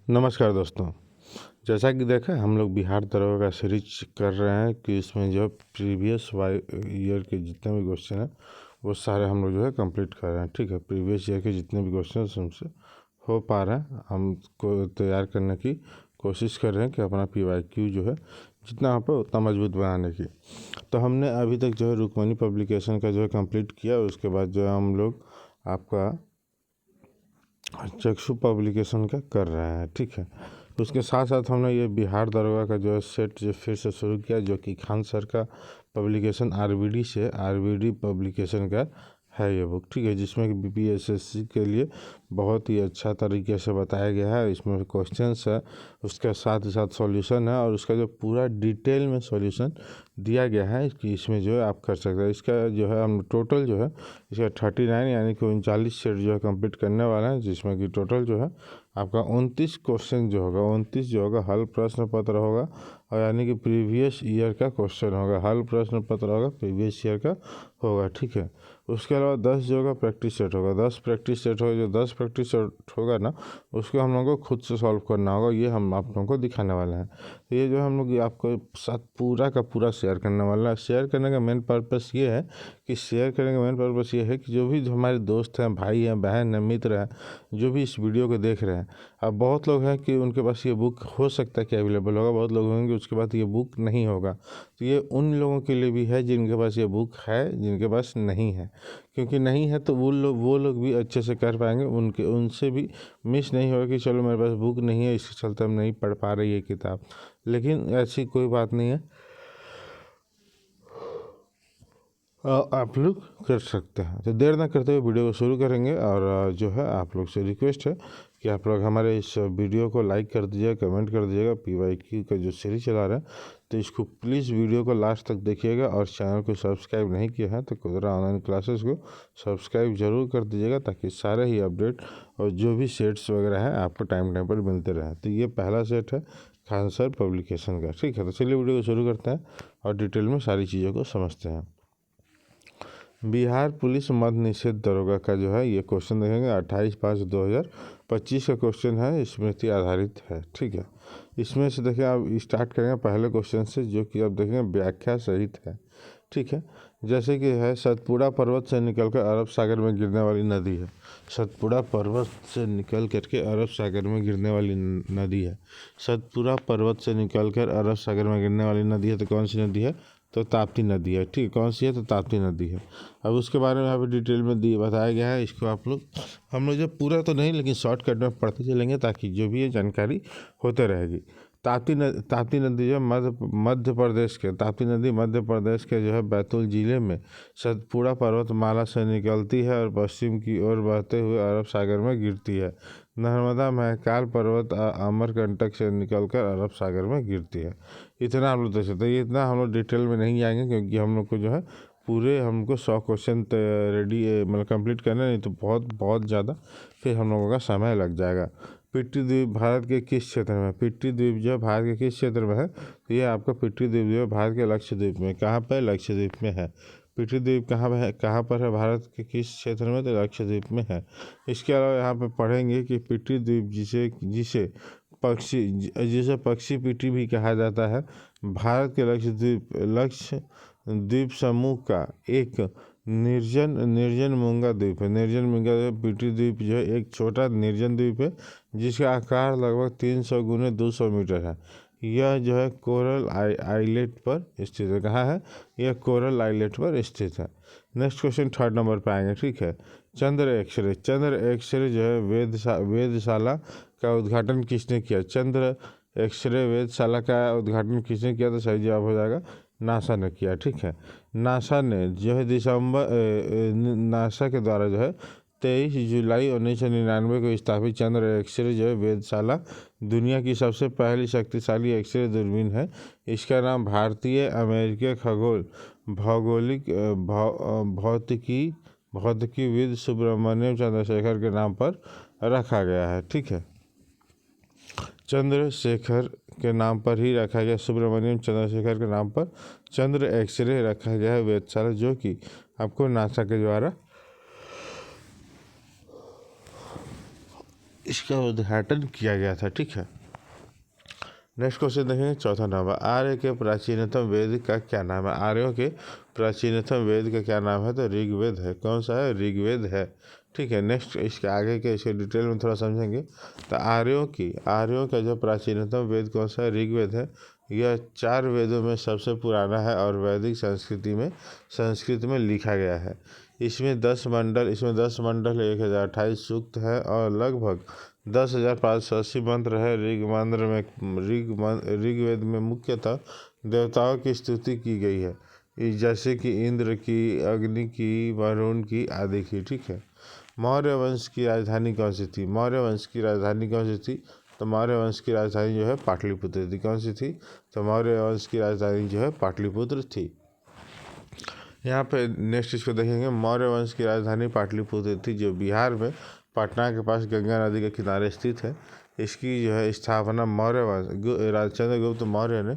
नमस्कार दोस्तों। जैसा कि देखा हम लोग बिहार दरोगा का सीरीज कर रहे हैं कि इसमें जो प्रीवियस ईयर के जितने भी क्वेश्चन हैं वो सारे हम लोग जो है कंप्लीट कर रहे हैं। ठीक है, प्रीवियस ईयर के जितने भी क्वेश्चन हमसे हो पा रहे हैं हमको तैयार करने की कोशिश कर रहे हैं कि अपना PYQ जो है जितना हो पाए उतना मजबूत बनाने की। तो हमने अभी तक जो है रुक्मणी पब्लिकेशन का जो है कंप्लीट किया। उसके बाद जो है हम लोग आपका चक्षु पब्लिकेशन का कर रहे हैं। ठीक है, उसके साथ साथ हमने ये बिहार दरोगा का जो है सेट जो फिर से शुरू किया, जो कि खान सर का पब्लिकेशन आरबीडी पब्लिकेशन का है ये बुक। ठीक है, जिसमें कि BPSSC के लिए बहुत ही अच्छा तरीके से बताया गया है। इसमें क्वेश्चंस है, उसके साथ ही साथ सॉल्यूशन है और उसका जो पूरा डिटेल में सॉल्यूशन दिया गया है कि इसमें जो है आप कर सकते हैं। इसका जो है हम टोटल जो है इसका 39 यानी कि 39 सेट जो है कंप्लीट करने वाला है, जिसमें कि टोटल जो है आपका 29 क्वेश्चन जो होगा 29 जो होगा हल प्रश्न पत्र होगा और यानी कि प्रीवियस ईयर का क्वेश्चन होगा, हल प्रश्न पत्र होगा प्रीवियस ईयर का होगा। ठीक है, उसके अलावा 10 जो होगा प्रैक्टिस सेट होगा, 10 प्रैक्टिस सेट होगा। जो 10 प्रैक्टिस सेट होगा ना उसको हम लोगों को खुद से सॉल्व करना होगा, ये हम आप लोगों को दिखाने वाले हैं। तो ये जो हम लोग आपको साथ पूरा का पूरा शेयर करने वाला है। शेयर करने का मेन पर्पस ये है कि शेयर करने का मेन पर्पस ये है कि जो भी हमारे दोस्त हैं, भाई हैं, बहन हैं, मित्र हैं, जो भी इस वीडियो को देख रहे हैं, अब बहुत लोग हैं कि उनके पास ये बुक हो सकता है कि अवेलेबल होगा, बहुत लोग होंगे उसके बाद ये बुक नहीं होगा। तो ये उन लोगों के लिए भी है जिनके पास ये बुक है, जिनके पास नहीं है। क्योंकि नहीं है तो वो लोग भी अच्छे से कर पाएंगे, उनसे भी मिस नहीं होगा कि चलो मेरे पास बुक नहीं है इसके चलते हम नहीं पढ़ पा रहे ये किताब। लेकिन ऐसी कोई बात नहीं है, आप लोग कर सकते हैं। तो देर ना करते हुए वीडियो को शुरू करेंगे और जो है आप लोग से रिक्वेस्ट है कि आप लोग हमारे इस वीडियो को लाइक कर दीजिएगा, कमेंट कर दीजिएगा। PYQ का जो सीरीज चला रहे हैं तो इसको प्लीज़ वीडियो को लास्ट तक देखिएगा और चैनल को सब्सक्राइब नहीं किया है तो कुदरा ऑनलाइन क्लासेस को सब्सक्राइब जरूर कर दीजिएगा, ताकि सारे ही अपडेट और जो भी सेट्स वगैरह हैं आपको टाइम टाइम पर मिलते रहें। तो ये पहला सेट है खान सर पब्लिकेशन का। ठीक है, तो चलिए वीडियो को शुरू करते हैं और डिटेल में सारी चीज़ों को समझते हैं। बिहार पुलिस मद निषेध दरोगा का जो है ये क्वेश्चन देखेंगे 28/5/2025 का क्वेश्चन है, स्मृति आधारित है। ठीक है, इसमें से देखिए आप स्टार्ट करेंगे पहले क्वेश्चन से, जो कि आप देखेंगे व्याख्या सहित है। ठीक है, जैसे कि है सतपुड़ा पर्वत से निकलकर अरब सागर में गिरने वाली नदी है। सतपुड़ा पर्वत से निकल करके अरब सागर में गिरने वाली नदी है। सतपुड़ा पर्वत से निकलकर अरब सागर में गिरने वाली नदी है तो कौन सी नदी है? तो ताप्ती नदी है। ठीक है, कौन सी है? तो ताप्ती नदी है। अब उसके बारे में यहाँ पे डिटेल में बताया गया है। इसको आप लोग हम लोग जब पूरा तो नहीं लेकिन शॉर्टकट में पढ़ते चलेंगे ताकि जो भी ये जानकारी होते रहेगी। ताप्ती नदी जो मध्य प्रदेश के ताप्ती नदी मध्य प्रदेश के जो है बैतूल जिले में सतपुड़ा पर्वतमाला से निकलती है और पश्चिम की ओर बहते हुए अरब सागर में गिरती है। नर्मदा महाकाल पर्वत अमरकंटक से निकलकर अरब सागर में गिरती है। इतना हम लोग देख सकते हैं। ये इतना हम लोग डिटेल में नहीं जाएंगे क्योंकि हम लोग को जो है पूरे हमको 100 क्वेश्चन रेडी मतलब कंप्लीट करना, नहीं तो बहुत बहुत ज़्यादा फिर हम लोगों का समय लग जाएगा। पिट्टी द्वीप भारत के किस क्षेत्र में? पिट्टी द्वीप जो है भारत के किस क्षेत्र में है? तो ये आपका पिट्टी द्वीप जो है भारत के लक्षद्वीप में। कहाँ पर? लक्षद्वीप में है। पिट्टी द्वीप कहाँ पर है? कहाँ पर है? भारत के किस क्षेत्र में? तो लक्षद्वीप में है। इसके अलावा यहाँ पे पढ़ेंगे कि पिट्टी द्वीप जिसे जिसे पक्षी पिट्टी भी कहा जाता है, भारत के लक्षद्वीप समूह का एक निर्जन मूंगा द्वीप है। निर्जन मूंगा पिट्टी द्वीप जो है एक छोटा निर्जन द्वीप है जिसका आकार लगभग 300 गुने 200 मीटर है। यह जो है कोरल आइलेट पर स्थित है। कहाँ है? यह कोरल आइलेट पर स्थित है। नेक्स्ट क्वेश्चन 3rd नंबर पे आएंगे। ठीक है, चंद्र एक्सरे जो है वेधशाला का उद्घाटन किसने किया? चंद्र एक्सरे वेधशाला का उद्घाटन किसने किया? तो सही जवाब हो जाएगा नासा ने किया। ठीक है, नासा ने जो है नासा के द्वारा जो है 23 जुलाई 1999 को स्थापित चंद्र एक्सरे जो है वेधशाला दुनिया की सबसे पहली शक्तिशाली एक्सरे दूरबीन है। इसका नाम भारतीय अमेरिकी खगोल भौतिकीविद सुब्रमण्यम चंद्रशेखर के नाम पर रखा गया है। ठीक है, चंद्रशेखर के नाम पर ही रखा गया, सुब्रमण्यम चंद्रशेखर के नाम पर चंद्र एक्सरे रखा गया है वेधशाला, जो कि आपको नासा के द्वारा इसका उद्घाटन किया गया था। ठीक है, नेक्स्ट क्वेश्चन देखेंगे चौथा नंबर, आर्य के प्राचीनतम वेद का क्या नाम है? आर्यों के प्राचीनतम वेद का क्या नाम है? तो ऋग्वेद है। कौन सा है? ऋग्वेद है। ठीक है, नेक्स्ट इसके आगे के इसके डिटेल में थोड़ा समझेंगे। तो आर्यों का जो प्राचीनतम वेद कौन सा है? ऋग्वेद है। यह 4 वेदों में सबसे पुराना है और वैदिक संस्कृत में लिखा गया है। इसमें 10 मंडल 1028 सूक्त है और लगभग 10,580 मंत्र है। ऋग्वेद में मुख्यतः देवताओं की स्तुति की गई है, जैसे कि इंद्र की, अग्नि की, वरुण की आदि की। ठीक है, मौर्य वंश की राजधानी कौन सी थी? तो मौर्य वंश की राजधानी जो है पाटलिपुत्र थी। कौन सी थी? तो मौर्य वंश की राजधानी जो है पाटलिपुत्र थी। यहाँ पे नेक्स्ट इसको देखेंगे, मौर्य वंश की राजधानी पाटलिपुत्र थी, जो बिहार में पटना के पास गंगा नदी के किनारे स्थित है। इसकी जो है स्थापना चंद्रगुप्त मौर्य ने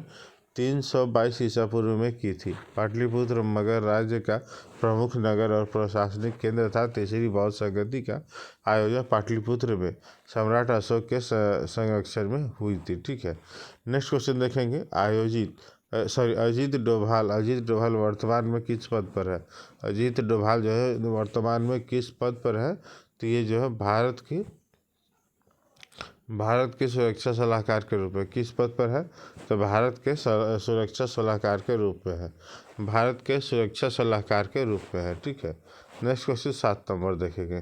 322 ईसा पूर्व में की थी। पाटलिपुत्र मगध राज्य का प्रमुख नगर और प्रशासनिक केंद्र था। तीसरी बौद्ध संगति का आयोजन पाटलिपुत्र में सम्राट अशोक के संरक्षण में हुई थी। ठीक है, नेक्स्ट क्वेश्चन देखेंगे, अजीत डोभाल वर्तमान में किस पद पर है? अजीत डोभाल जो है वर्तमान में किस पद पर है? तो ये जो है भारत के सुरक्षा सलाहकार के रूप में किस पद पर है? तो भारत के सुरक्षा सलाहकार के रूप में है। भारत के सुरक्षा सलाहकार के रूप में है। ठीक है, नेक्स्ट क्वेश्चन 7 नंबर देखेंगे।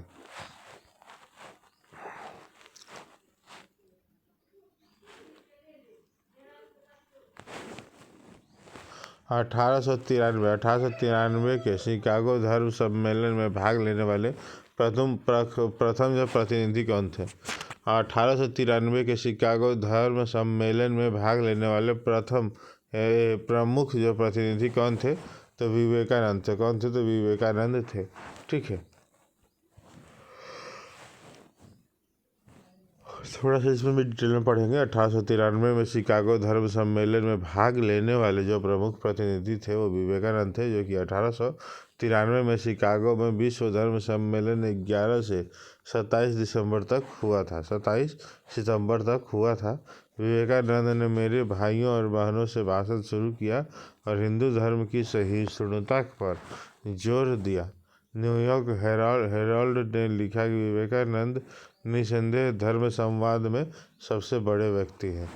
1893 के शिकागो धर्म सम्मेलन में भाग लेने वाले प्रथम जो प्रतिनिधि कौन थे? 1893 के शिकागो धर्म सम्मेलन में भाग लेने वाले प्रथम प्रमुख जो प्रतिनिधि कौन थे? तो विवेकानंद थे। कौन थे? तो विवेकानंद थे। ठीक है, थोड़ा सा इसमें भी डिटेल में पढ़ेंगे। 1893 में शिकागो धर्म सम्मेलन में भाग लेने वाले जो प्रमुख प्रतिनिधि थे वो विवेकानंद थे, जो कि 1893 में शिकागो में विश्व धर्म सम्मेलन 11 से 27 दिसंबर तक हुआ था। 27 सितंबर तक हुआ था। विवेकानंद ने मेरे भाइयों और बहनों से भाषण शुरू किया और हिंदू धर्म की सहिष्णुता पर जोर दिया। न्यूयॉर्क हेराल्ड ने लिखा कि विवेकानंद निसंदेह धर्म संवाद में सबसे बड़े व्यक्ति हैं।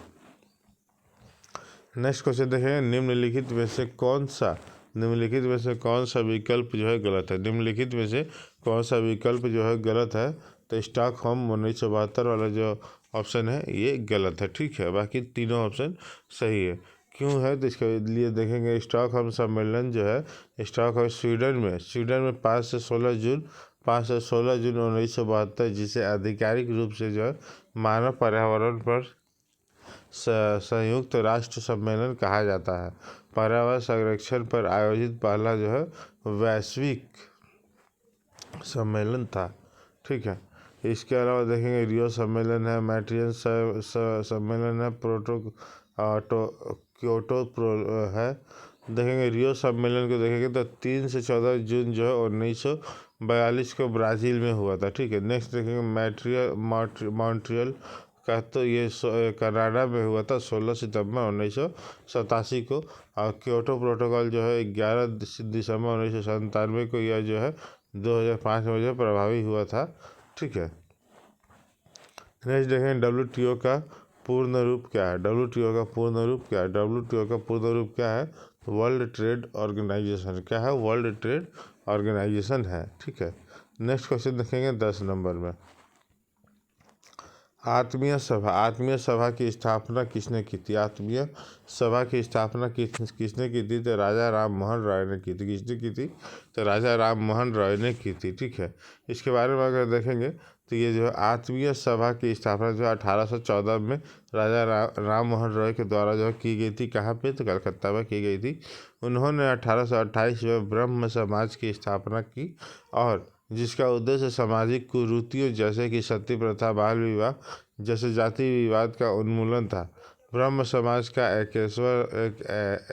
नेक्स्ट क्वेश्चन देखें, निम्नलिखित में से कौन सा विकल्प जो है गलत है? निम्नलिखित में से कौन सा विकल्प जो है गलत है? तो स्टॉकहोम 1972 वाला जो ऑप्शन है ये गलत है। ठीक है, बाकी तीनों ऑप्शन सही है। क्यों है? तो इसके लिए देखेंगे, स्टॉकहोम सम्मेलन जो है स्टॉकहोम स्वीडन में 5 से 16 जून 1972, जिसे आधिकारिक रूप से जो है मानव पर्यावरण पर संयुक्त राष्ट्र सम्मेलन कहा जाता है। पर्यावरण संरक्षण पर आयोजित पहला जो है वैश्विक सम्मेलन था। ठीक है, इसके अलावा देखेंगे रियो सम्मेलन है, मैट्रियन सम्मेलन है, क्योटो है। देखेंगे रियो सम्मेलन को देखेंगे तो 3 से 14 जून जो है 1942 को ब्राज़ील में हुआ था। ठीक है, नेक्स्ट देखेंगे मॉन्ट्रियल का, तो ये कनाडा में हुआ था 16 सितंबर 1987 को। और क्योटो प्रोटोकॉल जो है 11 दिसंबर 1997 को, यह जो है 2005 में जो प्रभावी हुआ था। ठीक है, नेक्स्ट देखें WTO का पूर्ण रूप क्या है? WTO का पूर्ण रूप क्या है? World trade organisation. क्या है? वर्ल्ड ट्रेड ऑर्गेनाइजेशन है। ठीक है, नेक्स्ट क्वेश्चन देखेंगे 10 नंबर में, आत्मीय सभा की स्थापना किसने की थी? आत्मीय सभा की स्थापना किसने की थी? तो राजा राम मोहन राय ने की थी। किसने की थी? तो राजा राम मोहन राय ने की थी। ठीक है, इसके बारे में अगर देखेंगे तो ये जो है आत्मीय सभा की स्थापना जो 1814 में राजा राम मोहन राय के द्वारा जो की गई थी। कहाँ पे? तो कलकत्ता में की गई थी। उन्होंने 1828 में ब्रह्म समाज की स्थापना की, और जिसका उद्देश्य सामाजिक कुरीतियों जैसे कि सती प्रथा, बाल विवाह जैसे जाति विवाद का उन्मूलन था। ब्रह्म समाज का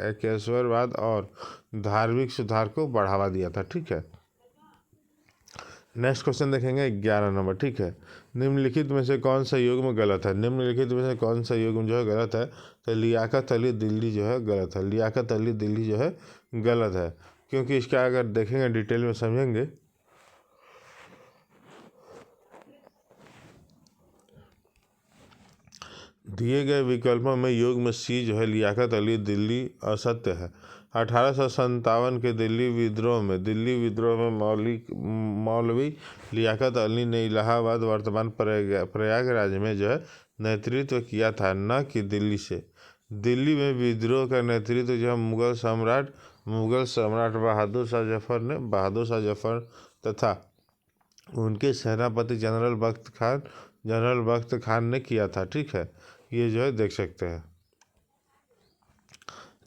एकेश्वरवाद और धार्मिक सुधार को बढ़ावा दिया था। ठीक है, नेक्स्ट क्वेश्चन देखेंगे 11 नंबर। ठीक है, निम्नलिखित में से कौन सा युग्म गलत है? निम्नलिखित में से कौन सा युग्म जो है गलत है? तो लियाकत अली दिल्ली जो है गलत है। लियाकत अली दिल्ली जो है गलत है, क्योंकि इसका अगर देखेंगे डिटेल में समझेंगे दिए गए विकल्पों में युग्म सी जो है लियाकत अली दिल्ली असत्य है। 1857 के दिल्ली विद्रोह में मौलवी लियाकत अली ने इलाहाबाद वर्तमान प्रयागराज में जो है नेतृत्व किया था, न कि दिल्ली से। दिल्ली में विद्रोह का नेतृत्व जो है मुगल सम्राट बहादुर शाह जफर तथा उनके सेनापति जनरल बख्त खान ने किया था। ठीक है, ये जो है देख सकते हैं।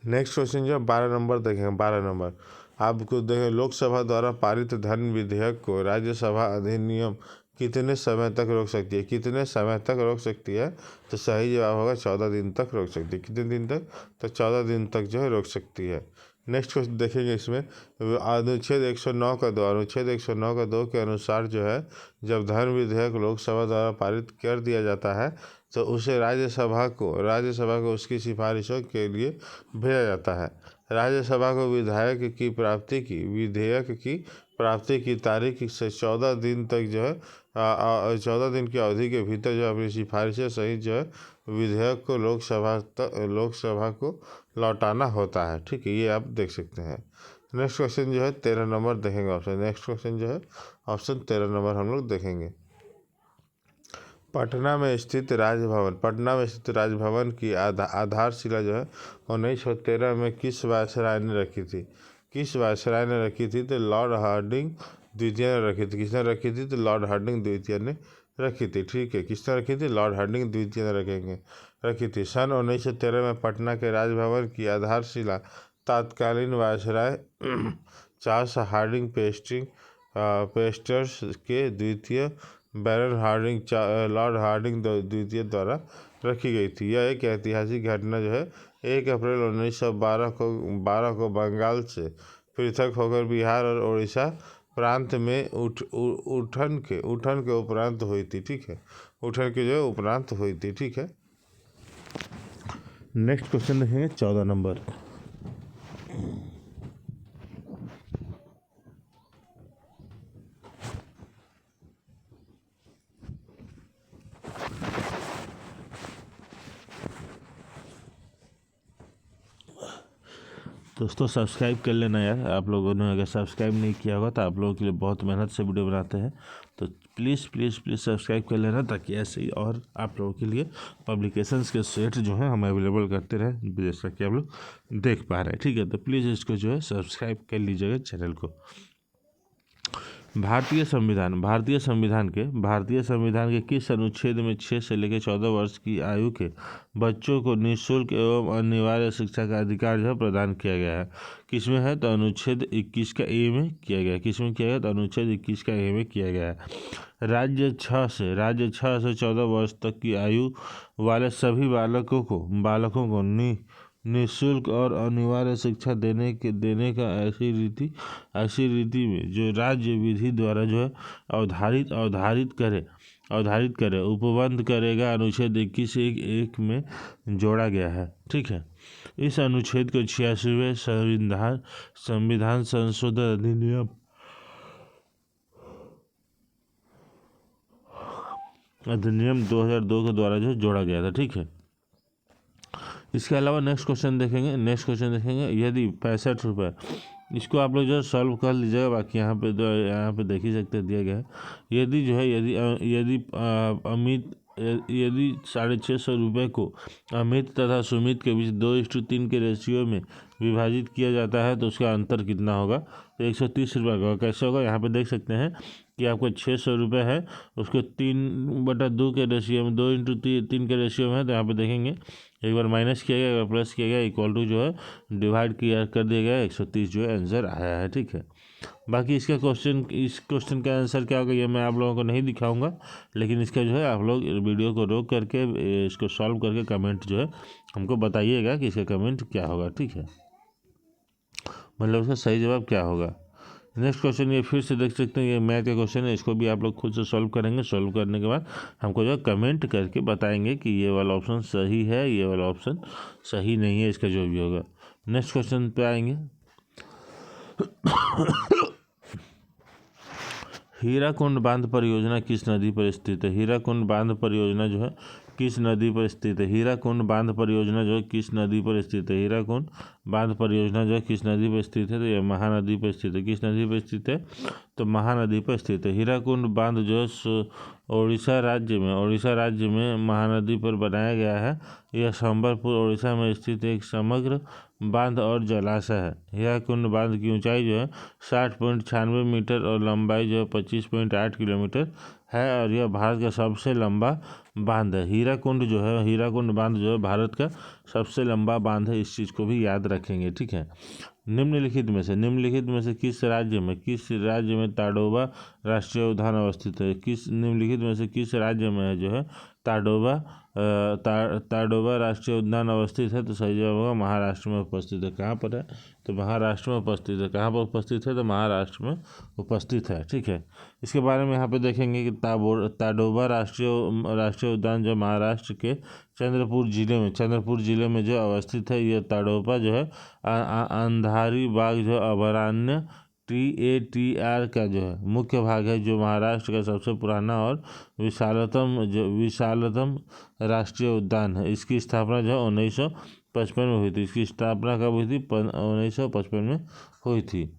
नेक्स्ट क्वेश्चन जो है 12 नंबर देखेंगे। 12 नंबर आपको देखें, लोकसभा द्वारा पारित धन विधेयक को राज्यसभा अधिनियम कितने समय तक रोक सकती है? कितने समय तक रोक सकती है? तो सही जवाब होगा 14 दिन तक रोक सकती है। कितने दिन तक? तो 14 दिन तक जो है रोक सकती है। नेक्स्ट क्वेश्चन देखेंगे, इसमें अनुच्छेद 109 का 2 के अनुसार जो है जब धन विधेयक लोकसभा द्वारा पारित कर दिया जाता है तो उसे राज्यसभा को उसकी सिफारिशों के लिए भेजा जाता है। राज्यसभा को विधेयक की प्राप्ति की तारीख से 14 दिन तक जो है 14 दिन की अवधि के भीतर जो अपनी सिफारिशें सहित जो है विधेयक को लोकसभा को लौटाना होता है। ठीक है, ये आप देख सकते हैं। नेक्स्ट क्वेश्चन जो है 13 नंबर देखेंगे ऑप्शन। नेक्स्ट क्वेश्चन जो है ऑप्शन 13 नंबर हम लोग देखेंगे। पटना में स्थित राजभवन की आधारशिला जो है 1913 में किस वायसराय ने रखी थी? किस वायसराय ने रखी थी? तो लॉर्ड हार्डिंग द्वितीय ने रखी थी। किसने रखी थी? तो लॉर्ड हार्डिंग द्वितीय ने रखी थी। ठीक है, किसने रखी थी? लॉर्ड हार्डिंग द्वितीय ने रखी थी। सन 1913 में पटना के राजभवन की आधारशिला तत्कालीन वायसराय चार्ल्स हार्डिंग पेस्टर्स के द्वितीय बैरन लॉर्ड हार्डिंग द्वितीय द्वारा रखी गई थी। यह एक ऐतिहासिक घटना जो है 1 अप्रैल 1912 को बंगाल से पृथक होकर बिहार और उड़ीसा प्रांत में उठन के उपरांत हुई थी। ठीक है, उठन के जो है उपरांत हुई थी। ठीक है, नेक्स्ट क्वेश्चन देखेंगे 14 नंबर। दोस्तों सब्सक्राइब कर लेना यार, आप लोगों ने अगर सब्सक्राइब नहीं किया होगा तो आप लोगों के लिए बहुत मेहनत से वीडियो बनाते हैं, तो प्लीज़ प्लीज़ प्लीज़ सब्सक्राइब कर लेना, ताकि ऐसे ही और आप लोगों के लिए पब्लिकेशंस के सेट जो है हम अवेलेबल करते रहें, जैसा कि आप लोग देख पा रहे हैं। ठीक है, तो प्लीज़ इसको जो है सब्सक्राइब कर लीजिएगा चैनल को। भारतीय संविधान के किस अनुच्छेद में 6 से लेकर 14 वर्ष की आयु के बच्चों को निःशुल्क एवं अनिवार्य शिक्षा का अधिकार जो है प्रदान किया गया है? किसमें है? तो अनुच्छेद 21 का ए में किया गया है। किसमें किया गया? तो अनुच्छेद 21 का ए में किया गया है। राज्य 6 से 14 वर्ष तक की आयु वाले सभी बालकों को निःशुल्क और अनिवार्य शिक्षा देने का ऐसी रीति में जो राज्य विधि द्वारा जो है अवधारित करे उपबंध करेगा, अनुच्छेद 21(1) में जोड़ा गया है। ठीक है, इस अनुच्छेद को 86वें संविधान संशोधन अधिनियम 2002 के द्वारा जो जोड़ा गया था। ठीक है, इसके अलावा नेक्स्ट क्वेश्चन देखेंगे। यदि 65 रुपये, इसको आप लोग जो है सॉल्व कर लीजिएगा, बाकी यहाँ पे देख ही सकते दिया गया है। यदि जो है यदि 650 रुपये को अमित तथा सुमित के बीच 2:3 के रेशियो में विभाजित किया जाता है तो उसका अंतर कितना होगा? तो 130 रुपये का। कैसे होगा? यहाँ पे देख सकते हैं कि आपको 600 रुपये है, उसको 3/2 के रेशियो में 2:3 के रेशियो में है, तो यहाँ पे देखेंगे एक बार माइनस किया गया, एक बार प्लस किया गया, इक्वल टू जो है डिवाइड कर दिया गया, 130 जो है आंसर आया है। ठीक है, बाकी इस क्वेश्चन का आंसर क्या होगा ये मैं आप लोगों को नहीं दिखाऊंगा, लेकिन इसका जो है आप लोग वीडियो को रोक करके इसको सॉल्व करके कमेंट जो है हमको बताइएगा कि इसका कमेंट क्या होगा। ठीक है, मतलब उसका सही जवाब क्या होगा। नेक्स्ट क्वेश्चन ये फिर से देख सकते हैं, ये मैथ का क्वेश्चन है, इसको भी आप लोग खुद से सॉल्व करेंगे। सॉल्व करने के बाद हमको जो कमेंट करके बताएंगे कि ये वाला ऑप्शन सही है, ये वाला ऑप्शन सही नहीं है, इसका जो भी होगा। नेक्स्ट क्वेश्चन पे आएंगे। हीराकुंड बांध परियोजना किस नदी पर स्थित है? हीराकुंड बांध परियोजना जो है किस नदी पर स्थित है? हीराकुंड बांध परियोजना जो है किस नदी पर स्थित है? हीराकुंड बांध परियोजना जो है किस नदी पर स्थित है? तो यह महानदी पर स्थित है। किस नदी पर स्थित है? तो महानदी पर स्थित है। हीराकुंड बांध जो है उड़ीसा राज्य में महानदी पर बनाया गया है। यह संबलपुर उड़ीसा में स्थित एक समग्र बांध और जलाशय है। हीराकुंड बांध की ऊंचाई जो है 60.96 मीटर और लंबाई जो है 25.8 किलोमीटर है और यह भारत का सबसे लंबा बांध है। हीराकुंड बांध जो है भारत का सबसे लंबा बांध है। इस चीज़ को भी याद रखेंगे, ठीक है। निम्नलिखित में से किस राज्य में ताडोबा राष्ट्रीय उद्यान अवस्थित है? निम्नलिखित में से किस राज्य में है जो है ताडोबा राष्ट्रीय उद्यान अवस्थित है? तो सही जवाब होगा महाराष्ट्र में उपस्थित है। कहाँ पर है? तो महाराष्ट्र में उपस्थित है। कहाँ पर उपस्थित है? तो महाराष्ट्र में उपस्थित है, ठीक है। इसके बारे में यहाँ पे देखेंगे कि ताडोबा राष्ट्रीय उद्यान जो महाराष्ट्र के चंद्रपुर जिले में जो अवस्थित है। यह ताडोबा जो है अंधारी बाघ जो अभयारण्य TATR का जो है मुख्य भाग है, जो महाराष्ट्र का सबसे पुराना और विशालतम राष्ट्रीय उद्यान है। इसकी स्थापना जो है 1955 में हुई थी। इसकी स्थापना कब हुई थी? 1955 में हुई थी।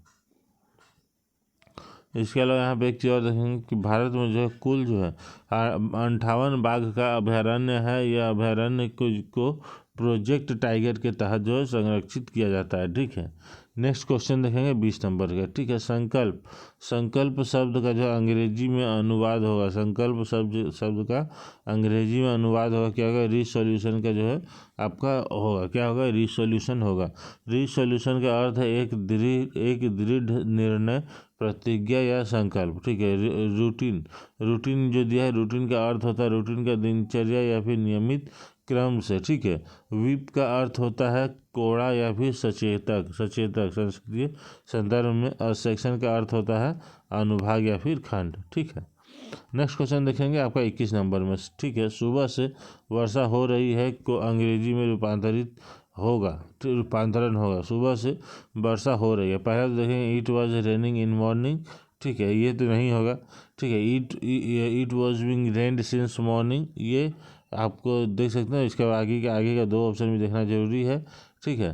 इसके अलावा यहाँ पे एक चीज़ और देखेंगे कि भारत में जो है कुल जो है 58 बाघ का अभयारण्य है। यह अभयारण्य को प्रोजेक्ट टाइगर के तहत जो है संरक्षित किया जाता है, ठीक है। नेक्स्ट क्वेश्चन देखेंगे 20 नंबर का, ठीक है। संकल्प शब्द का जो अंग्रेजी में अनुवाद होगा, संकल्प शब्द का अंग्रेजी में अनुवाद होगा, क्या होगा? रिसोल्यूशन का जो है आपका होगा, क्या होगा? रिसोल्यूशन होगा। रिसोल्यूशन का अर्थ है एक दृढ़ निर्णय, प्रतिज्ञा या संकल्प, ठीक है। रूटीन जो दिया है, रूटीन का अर्थ होता है रूटीन का दिनचर्या या फिर नियमित क्रम से, ठीक है। विप का अर्थ होता है कोड़ा या फिर सचेतक संस्कृतीय संदर्भ में, और सेक्शन का अर्थ होता है अनुभाग या फिर खंड, ठीक है। नेक्स्ट क्वेश्चन देखेंगे आपका 21 नंबर में, ठीक है। सुबह से वर्षा हो रही है को अंग्रेजी में रूपांतरण होगा। सुबह से वर्षा हो रही है, पहले तो देखेंगे it was raining in morning, ठीक है, ये तो नहीं होगा, ठीक है। It was being rained since morning, ये आपको देख सकते हैं। इसके आगे का 2 ऑप्शन भी देखना जरूरी है, ठीक है।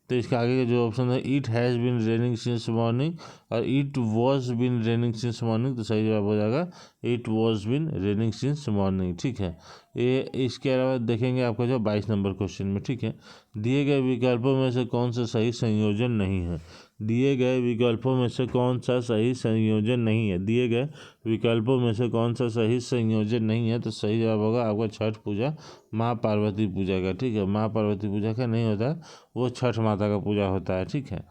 तो इसका आगे का जो ऑप्शन है it has been raining since morning और it was been raining since morning, तो सही जवाब हो जाएगा it was been raining since morning, ठीक है। ये इसके अलावा देखेंगे आपका जो 22 नंबर क्वेश्चन में, ठीक है। दिए गए विकल्पों में से कौन सा सही संयोजन नहीं है? दिए गए विकल्पों में से कौन सा सही संयोजन नहीं है? दिए गए विकल्पों में से कौन सा सही संयोजन नहीं है? तो सही जवाब होगा आपका छठ पूजा, माँ पार्वती पूजा का, ठीक है। माँ पार्वती पूजा का नहीं होता है, वो छठ माता का पूजा होता है, ठीक है।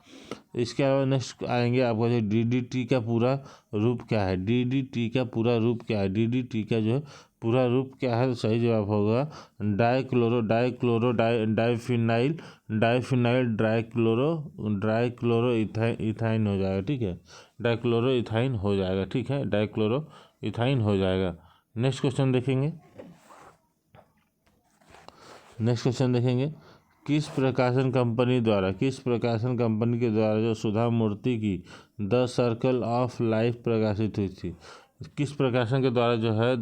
इसके अलावा नेक्स्ट आएंगे आपका जो DDT का पूरा रूप क्या है? DDT का पूरा रूप क्या है? DDT का जो है पूरा रूप क्या है? तो सही जवाब होगा डाइक्लोरो इथाइन हो जाएगा, ठीक है। डाइक्लोरो इथाइन हो जाएगा, ठीक है। डाइक्लोरो इथाइन हो जाएगा। नेक्स्ट क्वेश्चन देखेंगे किस प्रकाशन कंपनी के द्वारा जो सुधा मूर्ति की द सर्कल ऑफ लाइफ प्रकाशित हुई थी? किस प्रकाशन के द्वारा जो है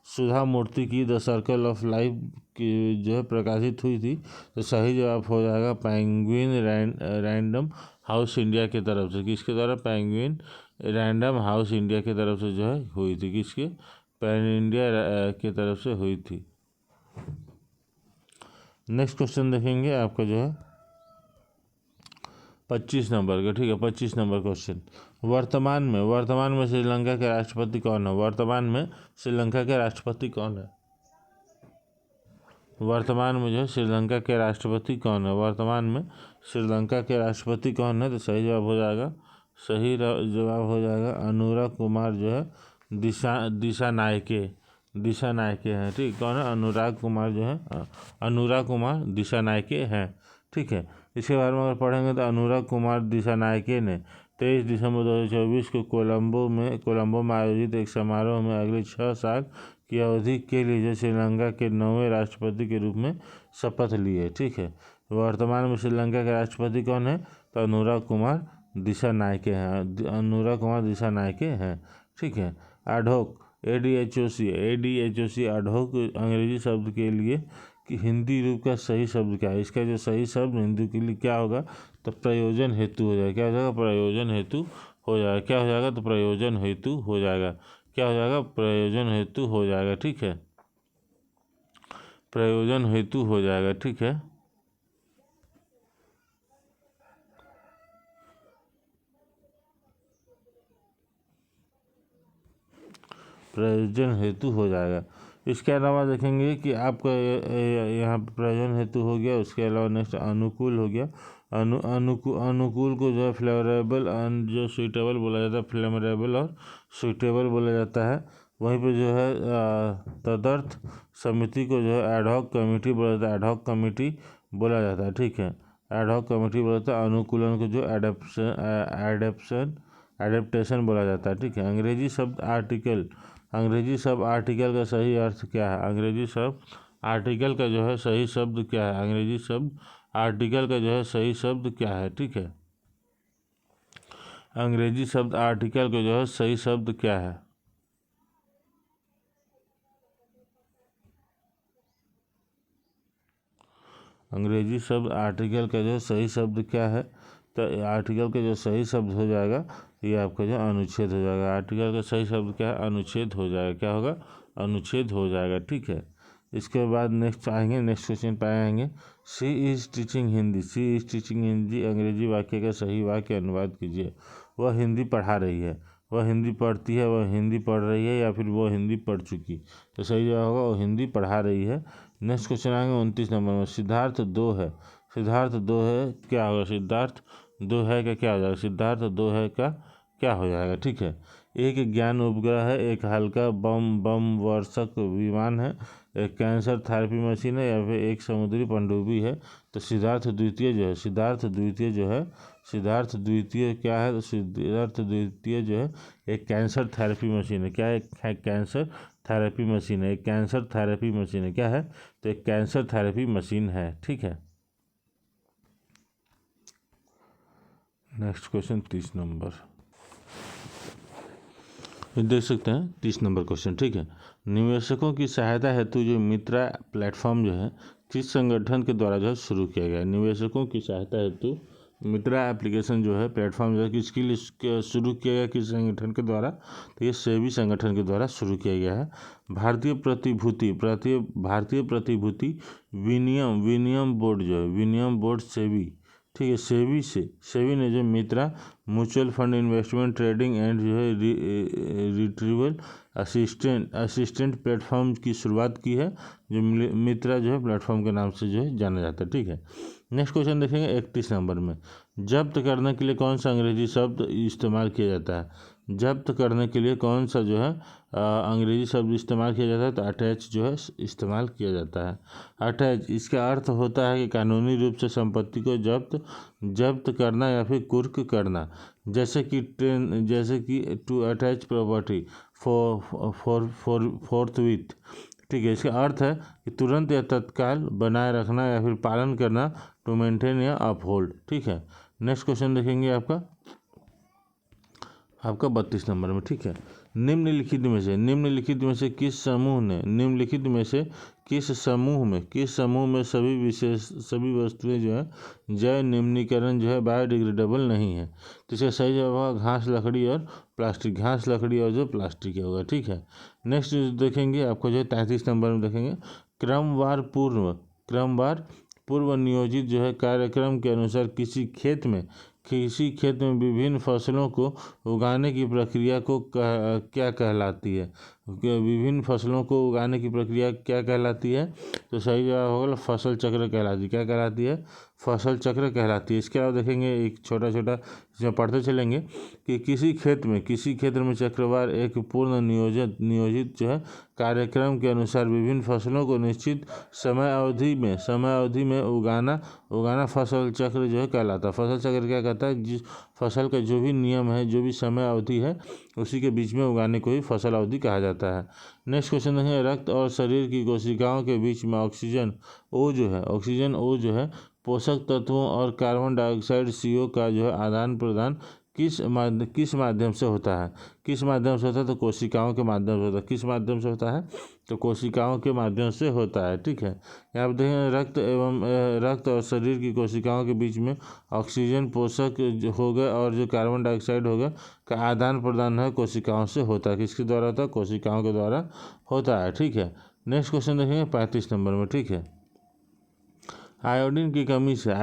सुधा मूर्ति की द सर्कल ऑफ लाइफ की जो है प्रकाशित हुई थी? तो सही जवाब हो जाएगा पेंगुइन रैंडम हाउस इंडिया की तरफ से। किसके द्वारा? पेंगुइन रैंडम हाउस इंडिया की तरफ से जो है हुई थी। किसके? पैन इंडिया की तरफ से हुई थी। नेक्स्ट क्वेश्चन देखेंगे आपका जो है 25 नंबर का, ठीक है। 25 नंबर क्वेश्चन, वर्तमान में श्रीलंका के राष्ट्रपति कौन है? वर्तमान में श्रीलंका के राष्ट्रपति कौन है? वर्तमान में जो है श्रीलंका के राष्ट्रपति कौन है? वर्तमान में श्रीलंका के राष्ट्रपति कौन है? तो सही जवाब हो जाएगा अनुरा कुमार जो है दिशा नायके हैं, ठीक। कौन है? अनुरा कुमार दिशा नायके हैं, ठीक है। इसके बारे में अगर पढ़ेंगे तो अनुरा कुमार दिशा नायके ने 23 दिसंबर 2024 को कोलंबो में आयोजित एक समारोह में अगले 6 साल की अवधि के लिए जो श्रीलंका के 9वें राष्ट्रपति के रूप में शपथ लिए। ठीक है, वर्तमान में श्रीलंका के राष्ट्रपति कौन है? तो अनुरा कुमार दिसानायके हैं। ठीक है, एडहॉक ADHOC एडहॉक अंग्रेजी शब्द के लिए कि हिंदी रूप का सही शब्द क्या है? इसका जो सही शब्द हिंदी के लिए क्या होगा? तो प्रयोजन हेतु हो जाएगा। क्या हो जाएगा? प्रयोजन हेतु हो जाएगा। क्या हो जाएगा? तो प्रयोजन हेतु हो जाएगा। क्या हो जाएगा? प्रयोजन हेतु हो जाएगा। ठीक है, प्रयोजन हेतु हो जाएगा। ठीक है, प्रयोजन हेतु हो जाएगा। इसके अलावा देखेंगे कि आपका यहाँ प्रयोजन हेतु हो गया। उसके अलावा नेक्स्ट अनुकूल हो गया। अनुकूल को जो है फ्लेवरेबल जो सुइटेबल बोला जाता है, फ्लेवरेबल और सुइटेबल बोला जाता है। वहीं पे जो है तदर्थ समिति को जो है एडहॉक कमेटी बोला जाता है, एडहॉक कमेटी बोला जाता है। ठीक है, एडहॉक कमेटी बोला जाता है। अनुकूलन को जो एडेप्टेशन बोला जाता है। ठीक है, अंग्रेजी शब्द आर्टिकल का सही अर्थ क्या है? अंग्रेजी शब्द आर्टिकल का जो है सही शब्द क्या है? अंग्रेजी शब्द आर्टिकल का जो है सही शब्द क्या है? ठीक है, अंग्रेजी शब्द आर्टिकल का जो है सही शब्द क्या है? अंग्रेजी शब्द आर्टिकल का जो सही शब्द क्या है? तो आर्टिकल का जो सही शब्द हो जाएगा ये आपका जो अनुच्छेद हो जाएगा। आर्टिकल का सही शब्द क्या है? अनुच्छेद हो जाएगा। क्या होगा? अनुच्छेद हो जाएगा। ठीक है, इसके बाद नेक्स्ट क्वेश्चन पे आएंगे। शी इज़ टीचिंग हिंदी अंग्रेजी वाक्य का सही वाक्य अनुवाद कीजिए। वह हिंदी पढ़ा रही है, वह हिंदी पढ़ती है, वह हिंदी पढ़ रही है, या फिर वो हिंदी पढ़ चुकी। तो सही जवाब होगा वो हिंदी पढ़ा रही है। नेक्स्ट क्वेश्चन आएंगे 29 नंबर में। सिद्धार्थ 2 है, क्या होगा? सिद्धार्थ 2 है का क्या हो जाएगा? सिद्धार्थ 2 है का क्या हो जाएगा? ठीक है, एक ज्ञान उपग्रह है, एक हल्का बम वर्षक विमान है, एक कैंसर थेरेपी मशीन है, या फिर एक समुद्री पनडुब्बी है। तो सिद्धार्थ द्वितीय क्या है? तो सिद्धार्थ द्वितीय जो है एक कैंसर थेरेपी मशीन है। क्या है? कैंसर थेरेपी मशीन है। एक कैंसर थेरेपी मशीन है। क्या है? तो एक कैंसर थेरेपी मशीन है। ठीक है, नेक्स्ट क्वेश्चन 30 नंबर देख सकते हैं। 30 नंबर क्वेश्चन। ठीक है, निवेशकों की सहायता हेतु जो मित्रा प्लेटफॉर्म जो है किस संगठन के द्वारा जो है शुरू किया गया? निवेशकों की सहायता हेतु मित्रा एप्लीकेशन जो है प्लेटफॉर्म जो है किसके लिए शुरू किया गया? किस संगठन के द्वारा? तो ये सेबी संगठन के द्वारा शुरू किया गया है। भारतीय प्रतिभूति विनियम बोर्ड जो है सेबी। ठीक है, सेबी ने जो Mitra mutual fund investment trading and जो है रिट्रीवल असिस्टेंट प्लेटफॉर्म की शुरुआत की है, जो मित्रा जो है प्लेटफॉर्म के नाम से जो है जाना जाता है। ठीक है, नेक्स्ट क्वेश्चन देखेंगे 31 नंबर में। जब्त करने के लिए कौन सा अंग्रेजी शब्द इस्तेमाल किया जाता है? जब्त करने के लिए कौन सा जो है अंग्रेजी शब्द इस्तेमाल किया जाता है? तो अटैच जो है इस्तेमाल किया जाता है। अटैच इसका अर्थ होता है कि कानूनी रूप से संपत्ति को जब्त करना या फिर कुर्क करना। जैसे कि टू अटैच प्रॉपर्टी फोर्थविथ। ठीक है, इसका अर्थ है कि तुरंत या तत्काल बनाए रखना या फिर पालन करना, टू मेंटेन या अपहोल्ड। ठीक है, नेक्स्ट क्वेश्चन देखेंगे आपका 32 नंबर में। ठीक है, निम्नलिखित में से किस समूह में सभी वस्तुएं जो है जैव निम्नीकरण जो है बायोडिग्रेडेबल नहीं है? तो इसका सही जवाब होगा घास लकड़ी और प्लास्टिक होगा। ठीक है, नेक्स्ट देखेंगे आपको जो है 33 नंबर में देखेंगे। क्रमवार पूर्व नियोजित जो है कार्यक्रम के अनुसार किसी खेत में विभिन्न फसलों को उगाने की प्रक्रिया को क्या कहलाती है? विभिन्न फसलों को उगाने की प्रक्रिया क्या कहलाती है? तो सही जवाब होगा फसल चक्र कहलाती है। क्या कहलाती है? फसल चक्र कहलाती है। इसके अलावा देखेंगे एक छोटा छोटा इसमें पढ़ते चलेंगे कि किसी क्षेत्र में चक्रवार एक पूर्ण नियोजित जो है कार्यक्रम के अनुसार विभिन्न फसलों को निश्चित समय अवधि में उगाना फसल चक्र जो है कहलाता है। फसल चक्र क्या कहता है? जिस फसल का जो भी नियम है, जो भी समय अवधि है, उसी के बीच में उगाने को ही फसल अवधि कहा जाता है। नेक्स्ट क्वेश्चन देखेंगे, रक्त और शरीर की कोशिकाओं के बीच में ऑक्सीजन ओ जो है पोषक तत्वों और कार्बन डाइऑक्साइड CO का जो है आदान प्रदान किस माध्यम से होता है? तो कोशिकाओं के माध्यम से होता है। किस माध्यम से होता है? तो कोशिकाओं के माध्यम से होता है। ठीक है, यहाँ पर देखें रक्त और शरीर की कोशिकाओं के बीच में ऑक्सीजन पोषक हो गए और जो कार्बन डाइऑक्साइड हो गया का आदान प्रदान है कोशिकाओं से होता है। किसके द्वारा होता है? कोशिकाओं के द्वारा होता है। ठीक है, नेक्स्ट क्वेश्चन देखेंगे 35 नंबर में। ठीक है, आयोडीन की कमी से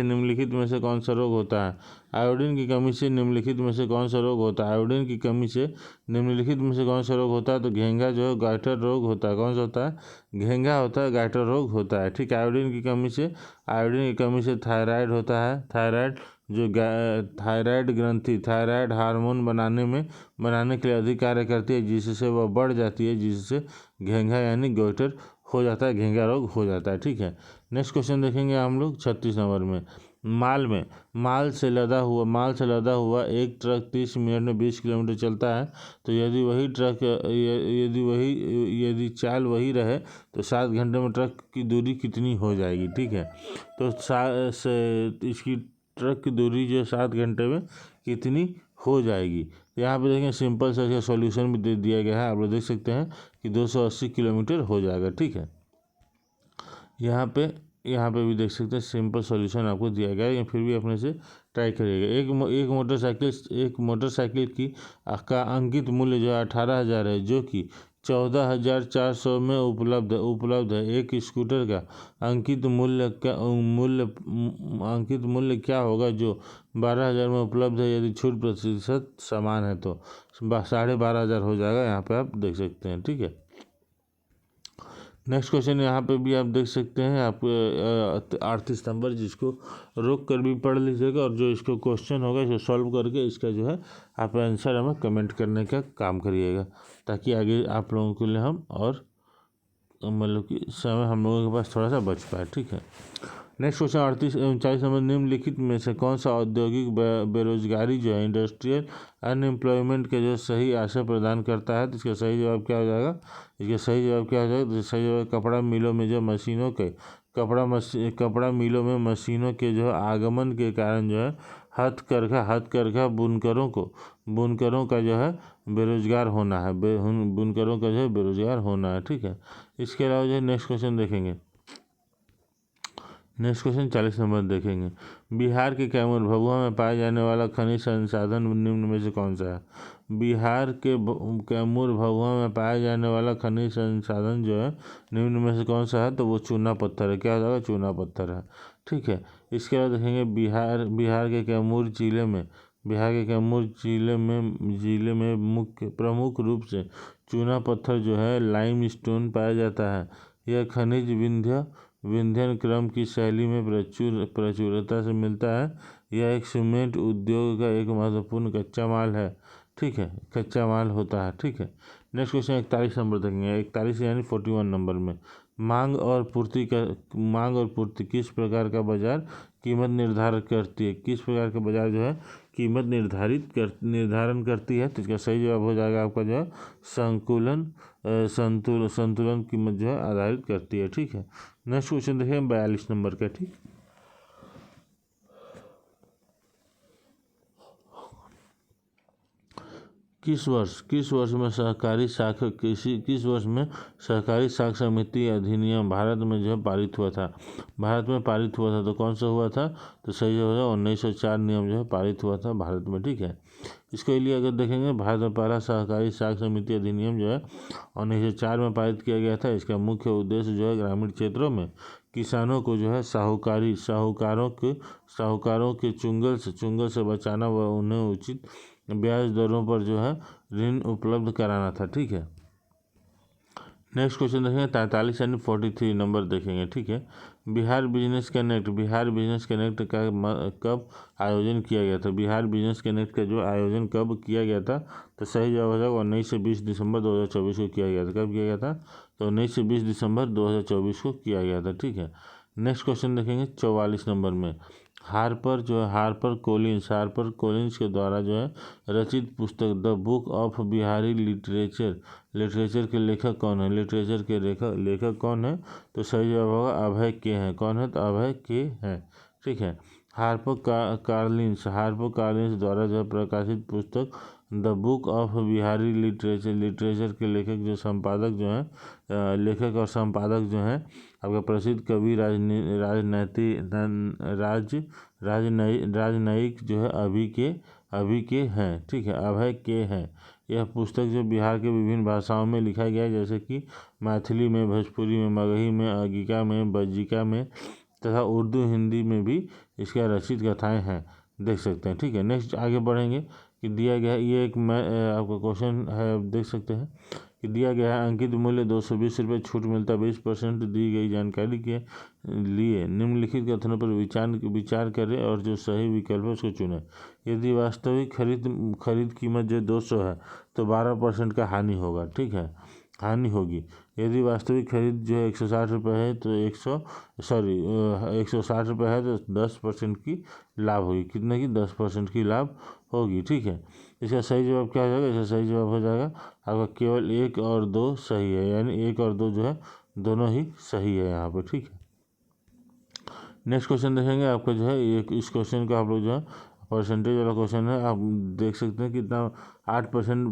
निम्नलिखित में से कौन सा रोग होता है? आयोडीन की कमी से निम्नलिखित में से कौन सा रोग होता है? आयोडीन की कमी से निम्नलिखित में से कौन सा रोग होता है? तो घेंघा जो है गाइटर रोग होता है। कौन सा होता है? घेंघा होता है, गाइटर रोग होता है। ठीक है, आयोडीन की कमी से थायराइड होता है। थायराइड ग्रंथि थायराइड हार्मोन बनाने के लिए अधिक कार्य करती है, जिससे वह बढ़ जाती है, जिससे घेंघा यानी गोइटर हो जाता है, घेंघा रोग हो जाता है। ठीक है, नेक्स्ट क्वेश्चन देखेंगे हम लोग 36 नंबर में। माल से लदा हुआ एक ट्रक 30 मिनट में 20 किलोमीटर चलता है, तो यदि चाल वही रहे तो 7 घंटे में ट्रक की दूरी कितनी हो जाएगी? ठीक है, तो इसकी ट्रक की दूरी जो 7 घंटे में कितनी हो जाएगी? तो यहाँ पे देखें सिंपल सा इसका सॉल्यूशन भी दे दिया गया है। आप लोग देख सकते हैं कि 280 किलोमीटर हो जाएगा। ठीक है, यहाँ पे भी देख सकते हैं सिंपल सॉल्यूशन आपको दिया गया है, फिर भी अपने से ट्राई करिएगा। एक मोटरसाइकिल का अंकित मूल्य जो 18,000 है, जो कि 14,400 में उपलब्ध है। एक स्कूटर का अंकित मूल्य क्या होगा जो 12,000 में उपलब्ध है? यदि छूट प्रतिशत समान है तो 12,500 हो जाएगा। यहाँ पे आप देख सकते हैं। ठीक है, नेक्स्ट क्वेश्चन यहाँ पे भी आप देख सकते हैं, आप 38 नंबर, जिसको रोक कर भी पढ़ लीजिएगा और जो इसको क्वेश्चन होगा इसको सॉल्व करके इसका जो है आप आंसर हमें कमेंट करने का काम करिएगा, ताकि आगे आप लोगों के लिए हम और मतलब कि समय हम लोगों के पास थोड़ा सा बच पाए। ठीक है, नेक्स्ट क्वेश्चन 39 नंबर, निम्नलिखित में से कौन सा औद्योगिक बेरोजगारी जो है इंडस्ट्रियल अनएम्प्लॉयमेंट के जो सही आशय प्रदान करता है? तो इसका सही जवाब क्या हो जाएगा? तो सही जवाब कपड़ा मिलों में जो कपड़ा मिलों में मशीनों के जो आगमन के कारण जो है हथकरघा बुनकरों का जो है बेरोजगार होना है। बुनकरों का जो है बेरोजगार होना है। ठीक है, इसके अलावा जो है नेक्स्ट क्वेश्चन देखेंगे। नेक्स्ट क्वेश्चन 40 नंबर देखेंगे। बिहार के कैमूर भभुआ में पाए जाने वाला खनिज संसाधन निम्न में से कौन सा है? बिहार के कैमूर भभुआ में पाया जाने वाला खनिज संसाधन जो है निम्न में से कौन सा है? तो वो चूना पत्थर है। क्या हो जाएगा? चूना पत्थर है। ठीक है, इसके बाद देखेंगे बिहार के कैमूर जिले में प्रमुख रूप से चूना पत्थर जो है लाइम स्टोन पाया जाता है। यह खनिज विंध्यन क्रम की शैली में प्रचुरता से मिलता है। यह एक सीमेंट उद्योग का एक महत्वपूर्ण कच्चा माल है। ठीक है, कच्चा माल होता है। ठीक है, नेक्स्ट क्वेश्चन 41 नंबर देखेंगे। 41 यानी 41 नंबर में मांग और पूर्ति किस प्रकार का बाजार कीमत निर्धारित करती है? किस प्रकार का बाजार जो है कीमत निर्धारण करती है? तो इसका सही जवाब हो जाएगा आपका जो है संतुलन कीमत जो है आधारित करती है। ठीक है, नेक्स्ट क्वेश्चन देखिए 42 नंबर का। ठीक, किस वर्ष में सहकारी साख समिति अधिनियम भारत में जो है पारित हुआ था? तो कौन सा हुआ था? तो सही जवाब है 1904 नियम जो है पारित हुआ था भारत में। ठीक है, इसके लिए अगर देखेंगे भारत में पहला सहकारी साख समिति अधिनियम जो है 1904 में पारित किया गया था। इसका मुख्य उद्देश्य जो है ग्रामीण क्षेत्रों में किसानों को जो है साहूकारों के चुंगल से बचाना व उन्हें उचित ब्याज दरों पर जो है ऋण उपलब्ध कराना था। ठीक है, नेक्स्ट क्वेश्चन देखेंगे 43 यानी 43 नंबर देखेंगे, ठीक है। बिहार बिजनेस कनेक्ट का कब आयोजन किया गया था? बिहार बिजनेस कनेक्ट का जो आयोजन कब किया गया था? तो सही जवाब हो जाएगा 19 से 20 दिसंबर 2024 को किया गया था। कब किया गया था? तो 19 से 20 दिसंबर 2024 को किया गया था, ठीक है। नेक्स्ट क्वेश्चन देखेंगे 44 नंबर में। हार्पर कोलिंस के द्वारा जो है रचित पुस्तक the book of Bihari literature के लेखक कौन है? लिटरेचर के लेखक कौन है? तो सही जवाब होगा अभय के हैं। कौन है? तो अभय के हैं, ठीक है। हार्पर कार्लिंस द्वारा जो प्रकाशित पुस्तक the book of Bihari literature के लेखक जो संपादक जो हैं लेखक और संपादक जो हैं आपका प्रसिद्ध कवि राजनयिक जो है अभी के हैं, ठीक है, अभय के हैं। यह पुस्तक जो बिहार के विभिन्न भाषाओं में लिखा गया है, जैसे कि मैथिली में, भोजपुरी में, मगही में, अगिका में, बज्जिका में तथा उर्दू हिंदी में भी इसका रचित कथाएं हैं, देख सकते हैं, ठीक है। नेक्स्ट आगे बढ़ेंगे कि दिया गया है, ये एक आपका क्वेश्चन है, आप देख सकते हैं कि दिया गया है अंकित मूल्य 220 रुपये, छूट मिलता 20%। दी गई जानकारी के लिए निम्नलिखित कथनों पर विचार करें और जो सही विकल्प है उसको चुनें। यदि वास्तविक खरीद कीमत जो 200 है तो 12% का हानि होगा, ठीक है, हानि होगी। यदि वास्तविक खरीद जो है 160 रुपये है तो 160 रुपये है तो 10% की लाभ होगी। कितने की? 10% की लाभ होगी, ठीक है। इसका सही जवाब क्या हो जाएगा? इसका सही जवाब हो जाएगा आपका केवल 1 और 2 सही है, यानी 1 और 2 जो है दोनों ही सही है यहाँ पर, ठीक है। नेक्स्ट क्वेश्चन देखेंगे आपका जो है इस क्वेश्चन का आप लोग जो है परसेंटेज वाला क्वेश्चन है, आप देख सकते हैं कितना 8%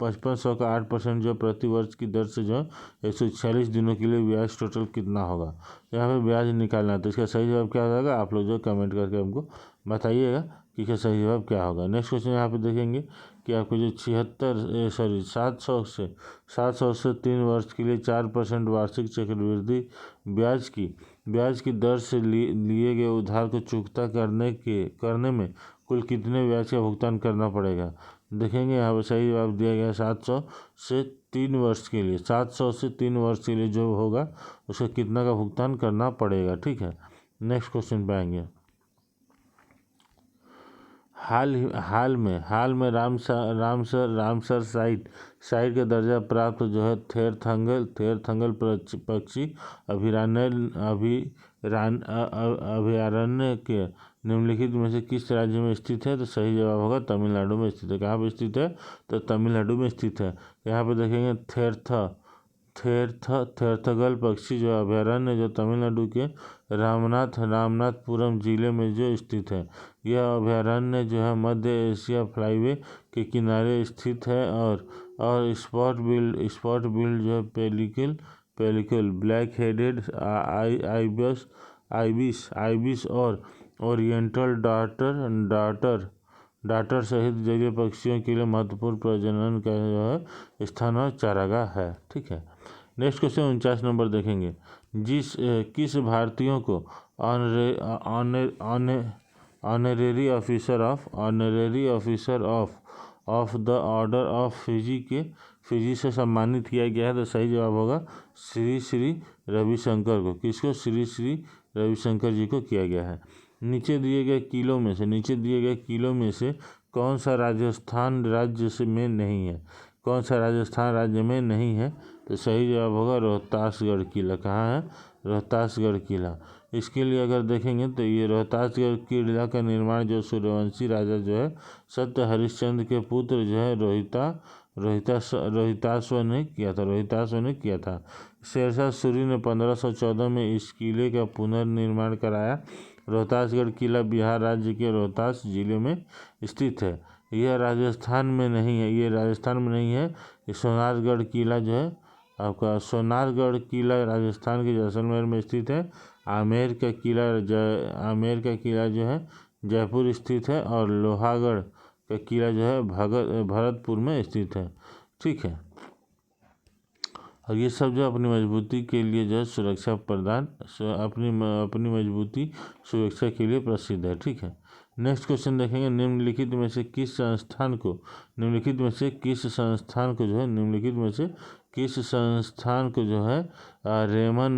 5500 का 8% जो प्रति वर्ष की दर से जो है 146 दिनों के लिए ब्याज टोटल कितना होगा? यहाँ पे ब्याज निकालना है, तो इसका सही जवाब क्या हो जाएगा? आप लोग जो कमेंट करके हमको बताइएगा कि इसका सही जवाब क्या होगा। नेक्स्ट क्वेश्चन यहाँ पे देखेंगे कि आपको जो 700 से 3 वर्ष के लिए 4% वार्षिक चक्रवृद्धि ब्याज की दर से लिए गए उधार को चुकता करने में कुल कितने ब्याज का भुगतान करना पड़ेगा? देखेंगे यहाँ पर सही जवाब दिया गया 700 से 3 वर्ष के लिए। 700 से 3 वर्ष के लिए जो होगा उसका कितना का भुगतान करना पड़ेगा, ठीक है। नेक्स्ट क्वेश्चन पे आएंगे। हाल में रामसर साइट का दर्जा प्राप्त जो है थेरथंगल पक्षी अभयारण्य के निम्नलिखित में से किस राज्य में स्थित है? तो सही जवाब होगा तमिलनाडु में स्थित है। कहाँ पे स्थित है? तो तमिलनाडु में स्थित है। यहाँ पे देखेंगे थेरथगल पक्षी जो अभयारण्य जो तमिलनाडु के रामनाथपुरम जिले में जो स्थित है। यह अभयारण्य जो है मध्य एशिया फ्लाईवे के किनारे स्थित है और स्पॉट बिल्ड जो है पेलिकल ब्लैक हेडेड आइबिस और ओरिएंटल डाटर सहित जलीय पक्षियों के लिए महत्वपूर्ण प्रजनन का जो है स्थान और चारागाह है, ठीक है। नेक्स्ट क्वेश्चन 49 नंबर देखेंगे। किस भारतीयों को honorary officer of the order of Fiji से सम्मानित किया गया है? तो सही जवाब होगा श्री रविशंकर को। किसको? श्री रविशंकर जी को किया गया है। नीचे दिए गए किलों में से कौन सा राजस्थान राज्य में नहीं है? कौन सा राजस्थान राज्य में नहीं है? तो सही जवाब होगा रोहतासगढ़ किला। कहाँ है? रोहतासगढ़ किला। इसके लिए अगर देखेंगे तो ये रोहतासगढ़ किला का निर्माण जो सूर्यवंशी राजा जो है सत्य हरिश्चंद्र के पुत्र जो है रोहिताश्व ने किया था। शेरशाह सूरी ने 1514 में इस किले का पुनर्निर्माण कराया। रोहतासगढ़ किला बिहार राज्य के रोहतास जिले में स्थित है। यह राजस्थान में नहीं है। ये सोनारगढ़ किला जो है आपका सोनारगढ़ किला राजस्थान के जैसलमेर में स्थित है। आमेर का किला जो है जयपुर स्थित है और लोहागढ़ का किला जो है भरतपुर में स्थित है, ठीक है। और ये सब जो अपनी मजबूती के लिए जो है अपनी मजबूती सुरक्षा के लिए प्रसिद्ध है, ठीक है। नेक्स्ट क्वेश्चन देखेंगे। निम्नलिखित में से किस संस्थान को जो है किस संस्थान को जो है रेमन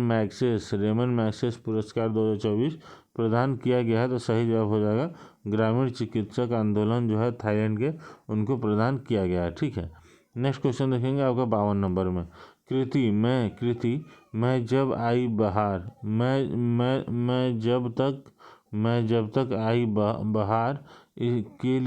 मैग्सेस पुरस्कार 2024 प्रदान किया गया है? तो सही जवाब हो जाएगा ग्रामीण चिकित्सक आंदोलन जो है थाईलैंड के, उनको प्रदान किया गया है। ठीक है, नेक्स्ट क्वेश्चन देखेंगे आपका 52 नंबर में। कृति मैं जब आई बहार, मैं जब तक आई बहार के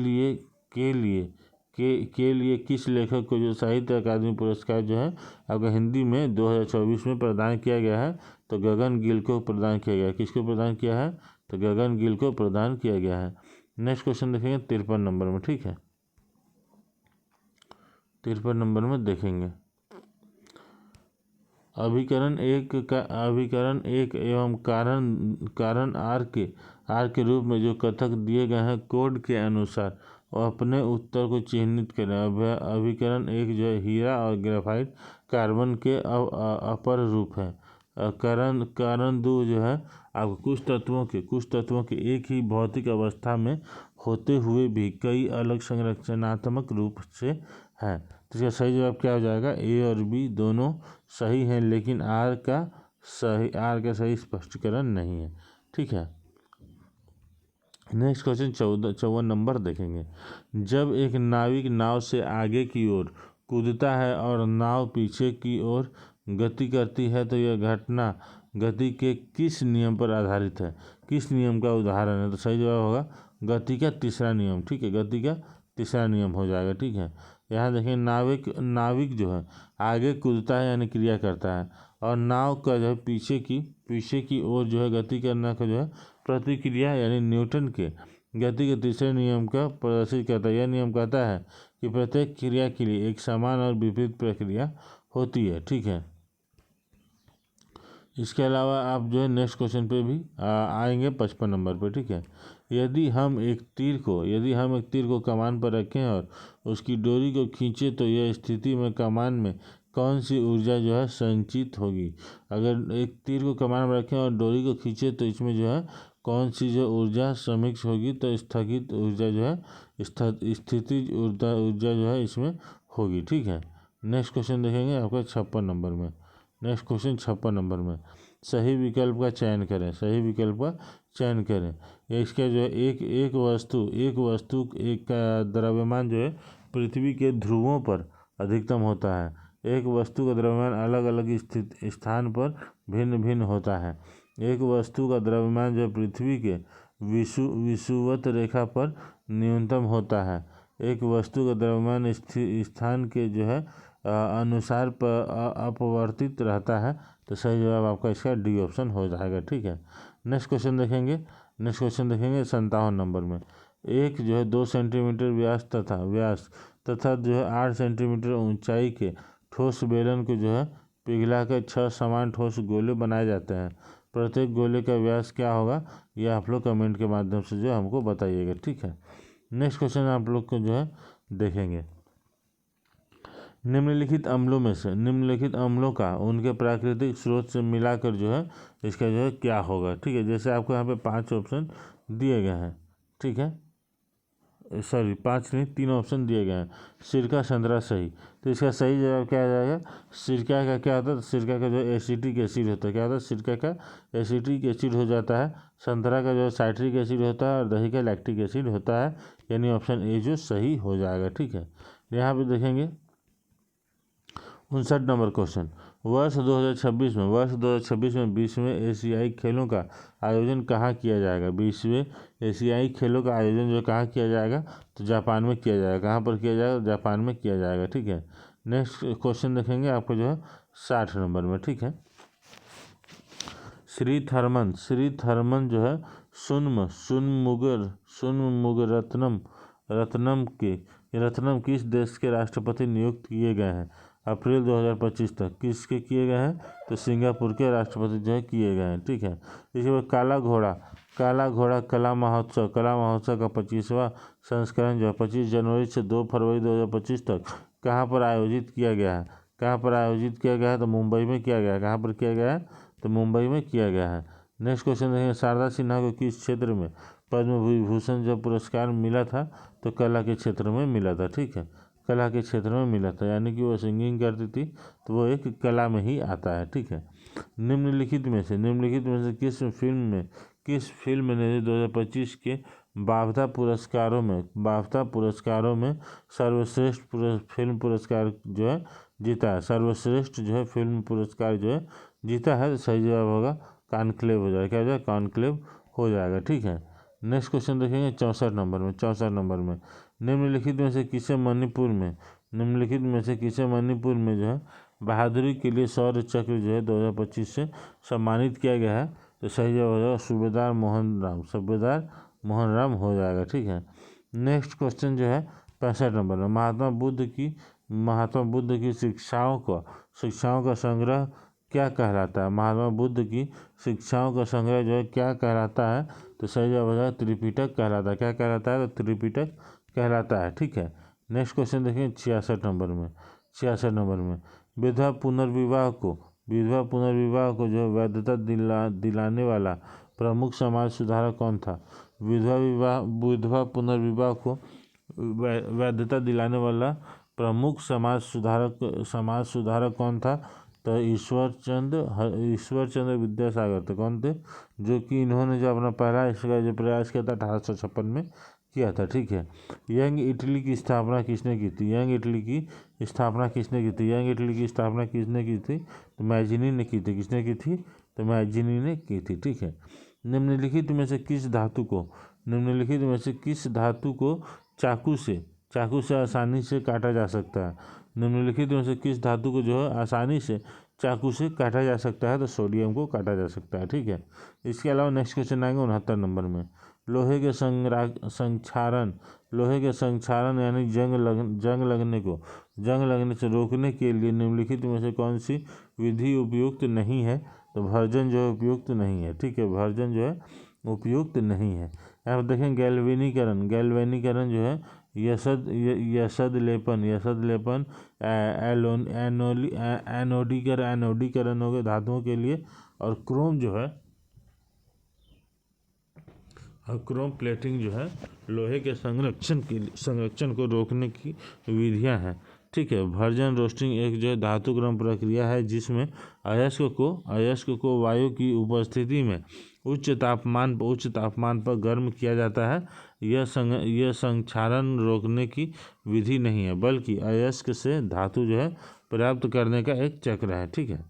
लिए किस लेखक को जो साहित्य अकादमी पुरस्कार जो है आपका हिंदी में 2024 में प्रदान किया गया है? तो गगन गिल को प्रदान किया गया है। किसको प्रदान किया है? तो गगन गिल को प्रदान किया गया है। नेक्स्ट क्वेश्चन देखेंगे 53 नंबर में। ठीक है, 53 नंबर में देखेंगे अभिकरण एक एवं कारण आर के रूप में जो कथक दिए गए हैं कोड के अनुसार अपने उत्तर को चिह्नित करें। अभिकरण एक जो है हीरा और ग्रेफाइट कार्बन के अपर रूप है। कारण दो जो है आपको कुछ तत्वों के एक ही भौतिक अवस्था में होते हुए भी कई अलग संरचनात्मक रूप से है। तो इसका सही जवाब क्या हो जाएगा? ए और बी दोनों सही हैं, लेकिन आर का सही स्पष्टीकरण नहीं है। ठीक है, नेक्स्ट क्वेश्चन 54 नंबर देखेंगे। जब एक नाविक नाव से आगे की ओर कूदता है और नाव पीछे की ओर गति करती है तो यह घटना गति के किस नियम पर आधारित है? किस नियम का उदाहरण है? तो सही जवाब होगा गति का तीसरा नियम। ठीक है, गति का तीसरा नियम हो जाएगा। ठीक है, यहाँ देखें नाविक जो है आगे कूदता है यानी क्रिया करता है, और नाव का जो है पीछे की ओर जो है गति करना का जो है प्रतिक्रिया यानी न्यूटन के गति के तीसरे नियम का प्रदर्शित करता है। यह नियम कहता है कि प्रत्येक क्रिया के लिए एक समान और विपरीत प्रक्रिया होती है। ठीक है, इसके अलावा आप जो है नेक्स्ट क्वेश्चन पे भी आएंगे 55 नंबर पे। ठीक है, यदि हम एक तीर को कमान पर रखें और उसकी डोरी को खींचें तो यह स्थिति में कमान में कौन सी ऊर्जा जो है संचित होगी? अगर एक तीर को कमान में रखें और डोरी को खींचें तो इसमें जो है कौन सी जो ऊर्जा समिक्स होगी? तो स्थगित ऊर्जा जो है स्थितिज ऊर्जा जो है इसमें होगी। ठीक है, नेक्स्ट क्वेश्चन देखेंगे आपका 56 नंबर में। नेक्स्ट क्वेश्चन 56 नंबर में सही विकल्प का चयन करें। इसका जो है एक वस्तु का द्रव्यमान जो है पृथ्वी के ध्रुवों पर अधिकतम होता है। एक वस्तु का द्रव्यमान अलग अलग स्थान पर भिन्न भिन्न होता है। एक वस्तु का द्रव्यमान जो पृथ्वी के विषुवत रेखा पर न्यूनतम होता है। एक वस्तु का द्रव्यमान स्थान के जो है अनुसार अपवर्तित रहता है। तो सही जवाब आपका इसका डी ऑप्शन हो जाएगा। ठीक है, नेक्स्ट क्वेश्चन देखेंगे 57 नंबर में। एक जो है 2 सेंटीमीटर व्यास तथा जो है 8 सेंटीमीटर ऊंचाई के ठोस बेलन को जो है पिघलाकर 6 समान ठोस गोले बनाए जाते हैं। प्रत्येक गोले का व्यास क्या होगा? यह आप लोग कमेंट के माध्यम से जो हमको बताइएगा। ठीक है, नेक्स्ट क्वेश्चन आप लोग को जो है देखेंगे निम्नलिखित अम्लों का उनके प्राकृतिक स्रोत से मिलाकर जो है इसका जो है क्या होगा? ठीक है, जैसे आपको यहाँ पे 5 ऑप्शन दिए गए हैं। ठीक है, सॉरी 5 नहीं 3 ऑप्शन दिए गए हैं। सिरका, संतरा सही। तो इसका सही जवाब क्या आ जाएगा? सिरका का क्या होता है? सिरका का जो एसिटिक एसिड होता है। क्या होता है? सिरका का एसिटिक एसिड हो जाता है। संतरा का जो साइट्रिक एसिड होता है और दही का लैक्टिक एसिड होता है। यानी ऑप्शन ए जो सही हो जाएगा। ठीक है, यहाँ पे देखेंगे 59 नंबर क्वेश्चन। वर्ष 2026 में 20वें एशियाई खेलों का आयोजन कहाँ किया जाएगा? 20वें एशियाई खेलों का आयोजन जो कहाँ किया जाएगा? तो जापान में किया जाएगा। कहाँ पर किया जाएगा? जापान में किया जाएगा। ठीक है, नेक्स्ट क्वेश्चन देखेंगे आपको जो है 60 नंबर में। ठीक है, श्री थर्मन जो है रत्नम किस देश के राष्ट्रपति नियुक्त किए गए हैं अप्रैल 2025 तक? किसके किए गए हैं? तो सिंगापुर के राष्ट्रपति जो है किए गए हैं। ठीक है, इसके बाद काला घोड़ा कला महोत्सव का 25वां संस्करण जो है 25 जनवरी से 2 फरवरी 2025 तक कहाँ पर आयोजित किया गया है? तो मुंबई में किया गया है। कहाँ पर किया गया है? तो मुंबई में किया गया है। नेक्स्ट क्वेश्चन देखेंगे शारदा सिन्हा को किस क्षेत्र में पद्म विभूषण जब पुरस्कार मिला था? तो कला के क्षेत्र में मिला था। ठीक है, कला के क्षेत्र में मिला था, यानी कि वो सिंगिंग करती थी तो वो एक कला में ही आता है। ठीक है, निम्नलिखित में से किस फिल्म ने 2025 के बाफ्ता पुरस्कारों में सर्वश्रेष्ठ फिल्म पुरस्कार जो है जीता है, सर्वश्रेष्ठ जो है फिल्म पुरस्कार जो है जीता है? तो सही जवाब होगा कॉन्क्लेव हो जाएगा। क्या हो जाएगा? कॉन्क्लेव हो जाएगा। ठीक है, नेक्स्ट क्वेश्चन देखेंगे 64 नंबर में निम्नलिखित में से किसे मणिपुर में जो है बहादुरी के लिए शौर्य चक्र जो है 2025 से सम्मानित किया गया है? तो सही जवाब हो जाएगा सूबेदार मोहन राम हो जाएगा। ठीक है, नेक्स्ट क्वेश्चन जो है 65 नंबर में महात्मा बुद्ध की शिक्षाओं का संग्रह क्या कहलाता है? महात्मा बुद्ध की शिक्षाओं का संग्रह जो है क्या कहलाता है? तो सही जवाब हो जाएगा त्रिपिटक कहलाता है। क्या कहलाता है? तो त्रिपिटक कहलाता है। ठीक है, नेक्स्ट क्वेश्चन देखें 66 नंबर में विधवा पुनर्विवाह को जो है वैधता दिलाने वाला प्रमुख समाज सुधारक कौन था? विधवा पुनर्विवाह को वैधता दिलाने वाला प्रमुख समाज सुधारक कौन था? तो ईश्वर चंद्र विद्यासागर थे। कौन थे? जो कि इन्होंने जो अपना पहला इसका जो प्रयास किया था 1856 में किया था। ठीक है, यंग इटली की स्थापना किसने की थी? यंग इटली की स्थापना किसने की थी? तो मैजिनी ने की थी। किसने की थी? तो मैजिनी ने की थी। ठीक है, निम्नलिखित में से किस धातु को चाकू से आसानी से काटा जा सकता है? निम्नलिखित में से किस धातु को जो है आसानी से चाकू से काटा जा सकता है? तो सोडियम को काटा जा सकता है। ठीक है, इसके अलावा नेक्स्ट क्वेश्चन आएंगे 69 नंबर में लोहे के संक्षारण यानी जंग लगने से रोकने के लिए निम्नलिखित में से कौन सी विधि उपयुक्त नहीं है? तो भर्जन जो है उपयुक्त नहीं है। ठीक है, भर्जन जो है उपयुक्त नहीं है। यहाँ पर देखें गैल्वेनीकरण जो है यसद लेपन एनोडीकरण हो गए धातुओं के लिए, और क्रोम जो है क्रोम प्लेटिंग जो है लोहे के संरक्षण को रोकने की विधियां हैं। ठीक है, भर्जन रोस्टिंग एक जो है धातुक्रम प्रक्रिया है जिसमें अयस्क को वायु की उपस्थिति में उच्च तापमान पर गर्म किया जाता है। यह संक्षारण रोकने की विधि नहीं है, बल्कि अयस्क से धातु जो है प्राप्त करने का एक चक्र है। ठीक है,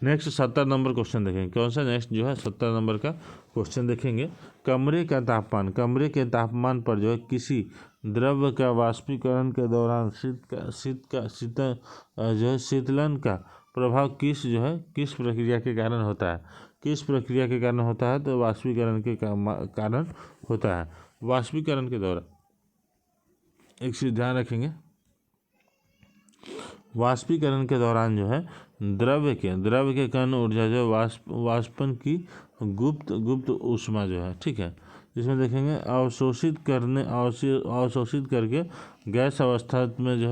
नेक्स्ट 70 नंबर क्वेश्चन देखेंगे। कौन सा? नेक्स्ट जो है 70 नंबर का क्वेश्चन देखेंगे। कमरे के तापमान पर जो है किसी द्रव्य का वाष्पीकरण के दौरान शीतलन का प्रभाव किस प्रक्रिया के कारण होता है? तो वाष्पीकरण के कारण होता है। वाष्पीकरण के दौरान एक चीज ध्यान रखेंगे, वाष्पीकरण के दौरान जो है द्रव्य के कण ऊर्जा जो वाष्पन की गुप्त ऊष्मा जो है, ठीक है, जिसमें देखेंगे अवशोषित करके गैस अवस्था में जो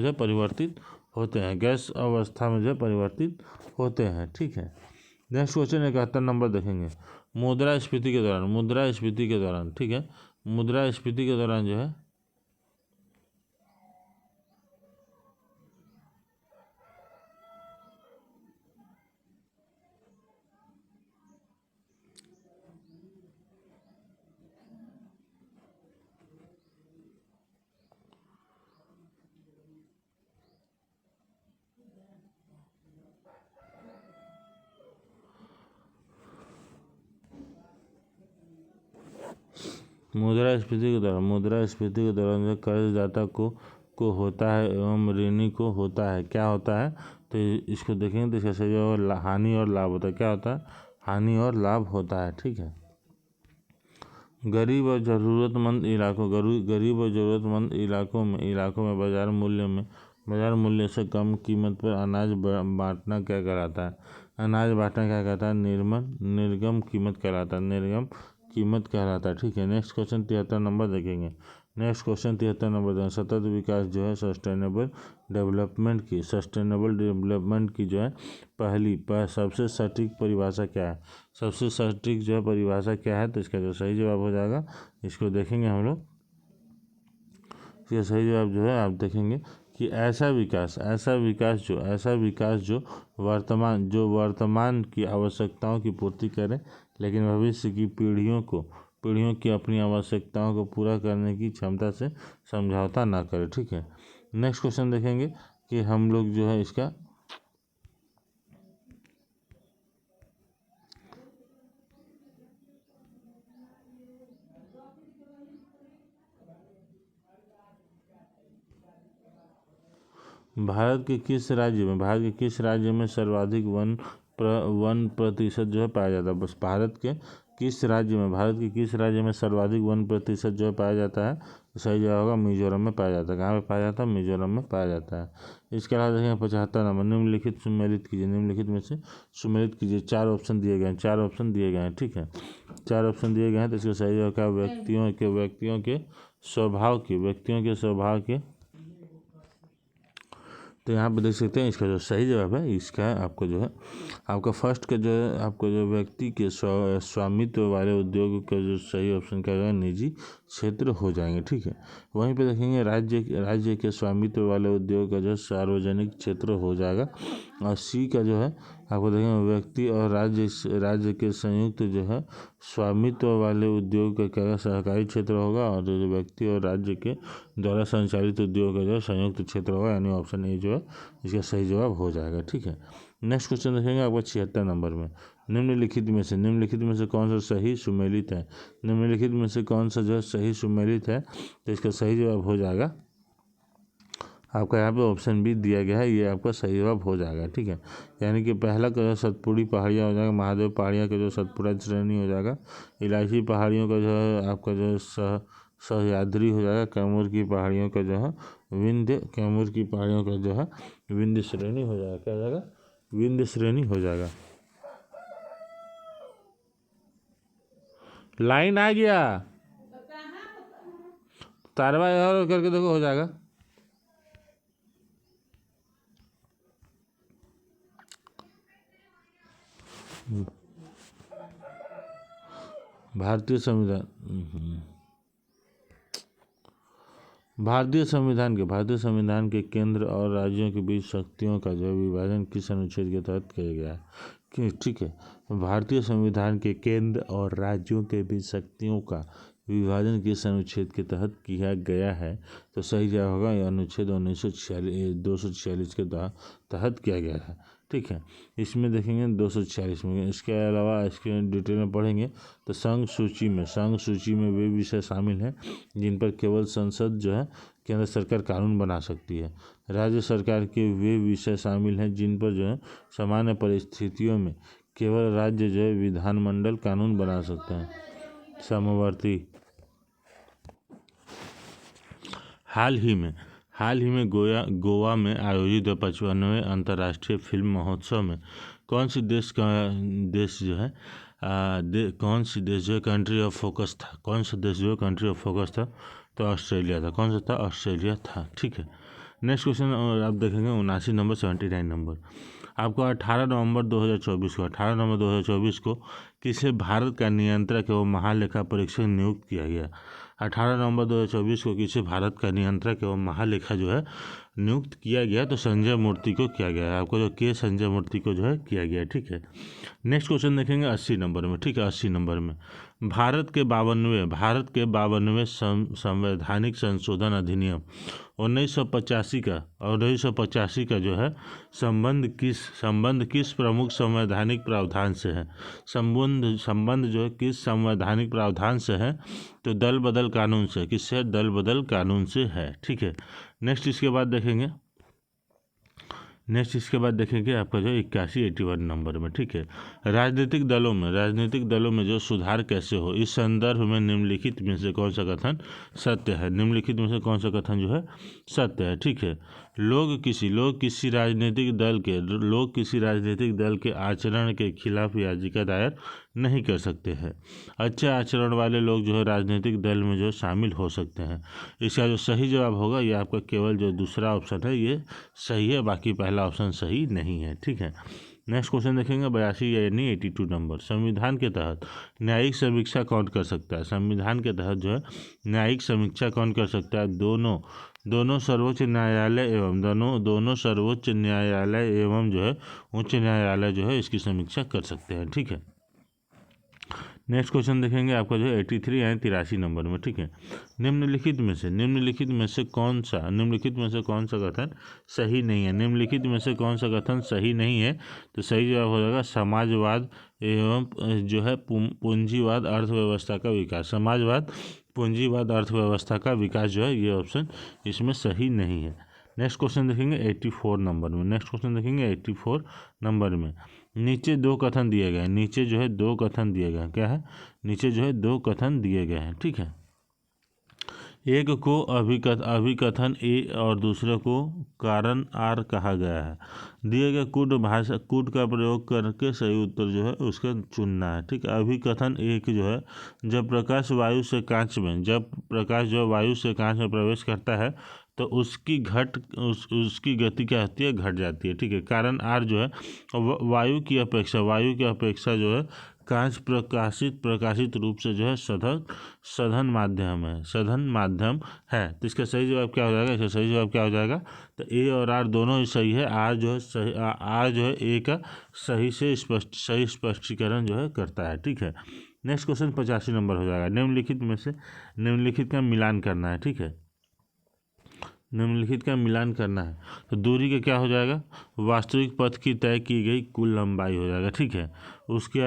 है परिवर्तित होते हैं। ठीक है, नेक्स्ट क्वेश्चन 71 नंबर देखेंगे। मुद्रास्फीति के दौरान ठीक है, मुद्रास्फीति के दौरान जो है मुद्रास्फीति के दौरान जो कर्जदाता को होता है एवं ऋणी को होता है, क्या होता है? तो इसको देखेंगे तो इसका सही जवाब हानि और लाभ होता है। क्या होता है? हानि और लाभ होता है। ठीक है, गरीब और ज़रूरतमंद इलाकों में बाजार मूल्य से कम कीमत पर अनाज बांटना क्या कहलाता है? निर्गम कीमत कहलाता है। ठीक है, नेक्स्ट क्वेश्चन 73 नंबर देखेंगे। सतत विकास जो है सस्टेनेबल डेवलपमेंट की जो है सबसे सटीक परिभाषा क्या है? तो इसका जो सही जवाब हो जाएगा, इसको देखेंगे हम लोग। इसका सही जवाब जो है आप देखेंगे कि ऐसा विकास जो वर्तमान की आवश्यकताओं की पूर्ति करे, लेकिन भविष्य की पीढ़ियों की अपनी आवश्यकताओं को पूरा करने की क्षमता से समझौता ना करे। ठीक है, नेक्स्ट क्वेश्चन देखेंगे कि हम लोग जो है इसका भारत के किस राज्य में सर्वाधिक वन प्रतिशत जो है पाया जाता है? बस भारत के किस राज्य में सर्वाधिक वन प्रतिशत जो है पाया जाता है? तो सही जवाब होगा मिजोरम में पाया जाता है। कहाँ पे पाया जाता है? मिजोरम में पाया जाता है। इसके अलावा देखेंगे 75 नंबर, निम्नलिखित में से सुमेलित कीजिए। 4 ऑप्शन दिए गए हैं। ठीक है, 4 ऑप्शन दिए गए हैं, तो इसका सही जवाब क्या? व्यक्तियों के स्वभाव के तो यहाँ पे देख सकते हैं इसका जो सही जवाब है, इसका आपको जो है आपका फर्स्ट का जो है आपको जो व्यक्ति के स्वामित्व वाले उद्योग का जो सही ऑप्शन क्या होगा? निजी क्षेत्र हो जाएंगे। ठीक है, वहीं पे देखेंगे राज्य के स्वामित्व वाले उद्योग का जो सार्वजनिक क्षेत्र हो जाएगा। और सी का जो है आपको देखेंगे व्यक्ति और राज्य के संयुक्त जो है स्वामित्व वाले उद्योग का क्या सहकारी क्षेत्र होगा, और जो व्यक्ति और राज्य के द्वारा संचालित उद्योग का जो संयुक्त क्षेत्र होगा, यानी ऑप्शन ए जो है इसका सही जवाब हो जाएगा। ठीक है, नेक्स्ट क्वेश्चन देखेंगे आपको 76 नंबर में, निम्नलिखित में से कौन सा सही सुमेलित है? निम्नलिखित में से कौन सा जो है सही सुमेलित है? तो इसका सही जवाब हो जाएगा आपका यहाँ पे ऑप्शन बी दिया गया है, ये आपका सही जवाब हो जाएगा। ठीक है, यानी कि पहला का जो सतपुड़ी पहाड़ियाँ हो जाएगा, महादेव पहाड़ियाँ का जो सतपुड़ा श्रेणी हो जाएगा, इलायची पहाड़ियों का जो है आपका जो सह्याद्री हो जाएगा, कैमूर की पहाड़ियों का जो है विंध्य श्रेणी हो जाएगा। क्या हो जाएगा? विंध्य श्रेणी हो जाएगा। लाइन आ गया, तारवा और करके देखो, हो जाएगा। भारतीय संविधान के केंद्र और राज्यों के बीच शक्तियों का जो विभाजन किस अनुच्छेद के तहत किया गया है? ठीक है, भारतीय संविधान के केंद्र और राज्यों के बीच शक्तियों का विभाजन किस अनुच्छेद के तहत किया गया है? तो सही जवाब होगा अनुच्छेद 246 के तहत किया गया है। ठीक है, इसमें देखेंगे 246 में। इसके अलावा इसके डिटेल में पढ़ेंगे तो संघ सूची में वे विषय शामिल हैं जिन पर केवल संसद जो है केंद्र सरकार कानून बना सकती है। राज्य सरकार के वे विषय शामिल हैं जिन पर जो है सामान्य परिस्थितियों में केवल राज्य जो है विधानमंडल कानून बना सकते हैं। समवर्ती हाल ही में गोवा में आयोजित 55वें अंतर्राष्ट्रीय फिल्म महोत्सव में कौन सी देश जो है कंट्री ऑफ फोकस था? कौन सा देश जो है कंट्री ऑफ फोकस था? तो ऑस्ट्रेलिया था। कौन सा था? ऑस्ट्रेलिया था। ठीक है, नेक्स्ट क्वेश्चन आप देखेंगे 79 नंबर 79 नंबर आपको 18 नवंबर 2024 को किसे भारत का नियंत्रक एवं महालेखा परीक्षक नियुक्त किया गया? 18 नवंबर 2024 को किसे भारत का नियंत्रक एवं महालेखा जो है नियुक्त किया गया? तो संजय मूर्ति को किया गया है। आपको जो संजय मूर्ति को जो है किया गया। ठीक है, नेक्स्ट क्वेश्चन देखेंगे 80 नंबर में। ठीक है, 80 नंबर में भारत के 52वें संवैधानिक संशोधन अधिनियम 1985 का जो है संबंध किस प्रमुख संवैधानिक प्रावधान से है? संबंध जो है किस संवैधानिक प्रावधान से है? तो दल बदल कानून से। किससे? दल बदल कानून से है। ठीक है, नेक्स्ट इसके बाद देखेंगे आपका जो 81 नंबर में। ठीक है, राजनीतिक दलों में जो सुधार कैसे हो, इस संदर्भ में निम्नलिखित में से कौन सा कथन सत्य है? निम्नलिखित में से कौन सा कथन जो है सत्य है? ठीक है, लोग किसी राजनीतिक दल के आचरण के खिलाफ याचिका दायर नहीं कर सकते हैं। अच्छे आचरण वाले लोग जो है राजनीतिक दल में जो शामिल हो सकते हैं। इसका जो सही जवाब होगा ये आपका केवल जो दूसरा ऑप्शन है ये सही है, बाकी पहला ऑप्शन सही नहीं है। ठीक है, नेक्स्ट क्वेश्चन देखेंगे 82 यानी 82 नंबर। संविधान के तहत न्यायिक समीक्षा कौन कर सकता है? संविधान के तहत जो है न्यायिक समीक्षा कौन कर सकता है? दोनों सर्वोच्च न्यायालय एवं दोनों सर्वोच्च न्यायालय एवं जो है उच्च न्यायालय जो है इसकी समीक्षा कर सकते हैं। ठीक है, नेक्स्ट क्वेश्चन देखेंगे आपका जो है 83 यानी 83 नंबर में। ठीक है, निम्नलिखित में से कौन सा कथन सही नहीं है? निम्नलिखित में से कौन सा कथन सही नहीं है? तो सही जवाब हो जाएगा समाजवाद एवं जो है पूंजीवाद अर्थव्यवस्था का विकास। समाजवाद पूंजीवाद अर्थव्यवस्था का विकास जो है ये ऑप्शन इसमें सही नहीं है। नेक्स्ट क्वेश्चन देखेंगे 84 नंबर में। नीचे दो कथन दिए गए हैं। नीचे जो है दो कथन दिए गए हैं। क्या है? नीचे जो है दो कथन दिए गए हैं। ठीक है, एक को अभिकथन ए और दूसरे को कारण आर कहा गया है। दिए गए कूट का प्रयोग करके सही उत्तर जो है उसका चुनना है। ठीक है, अभिकथन एक जो है जब प्रकाश वायु से कांच में प्रवेश करता है तो उसकी गति क्या होती है? घट जाती है। ठीक है, कारण आर जो है वायु की अपेक्षा जो है कांच प्रकाशित रूप से जो है सघन माध्यम है। तो इसका सही जवाब क्या हो जाएगा? तो ए और आर दोनों ही सही है। आर जो है ए का सही स्पष्टीकरण जो है करता है। ठीक है, नेक्स्ट क्वेश्चन 85 नंबर हो जाएगा। निम्नलिखित का मिलान करना है। ठीक है, निम्नलिखित का मिलान करना है तो दूरी का क्या हो जाएगा? वास्तविक पथ की तय की गई कुल लंबाई हो जाएगा। ठीक है, उसके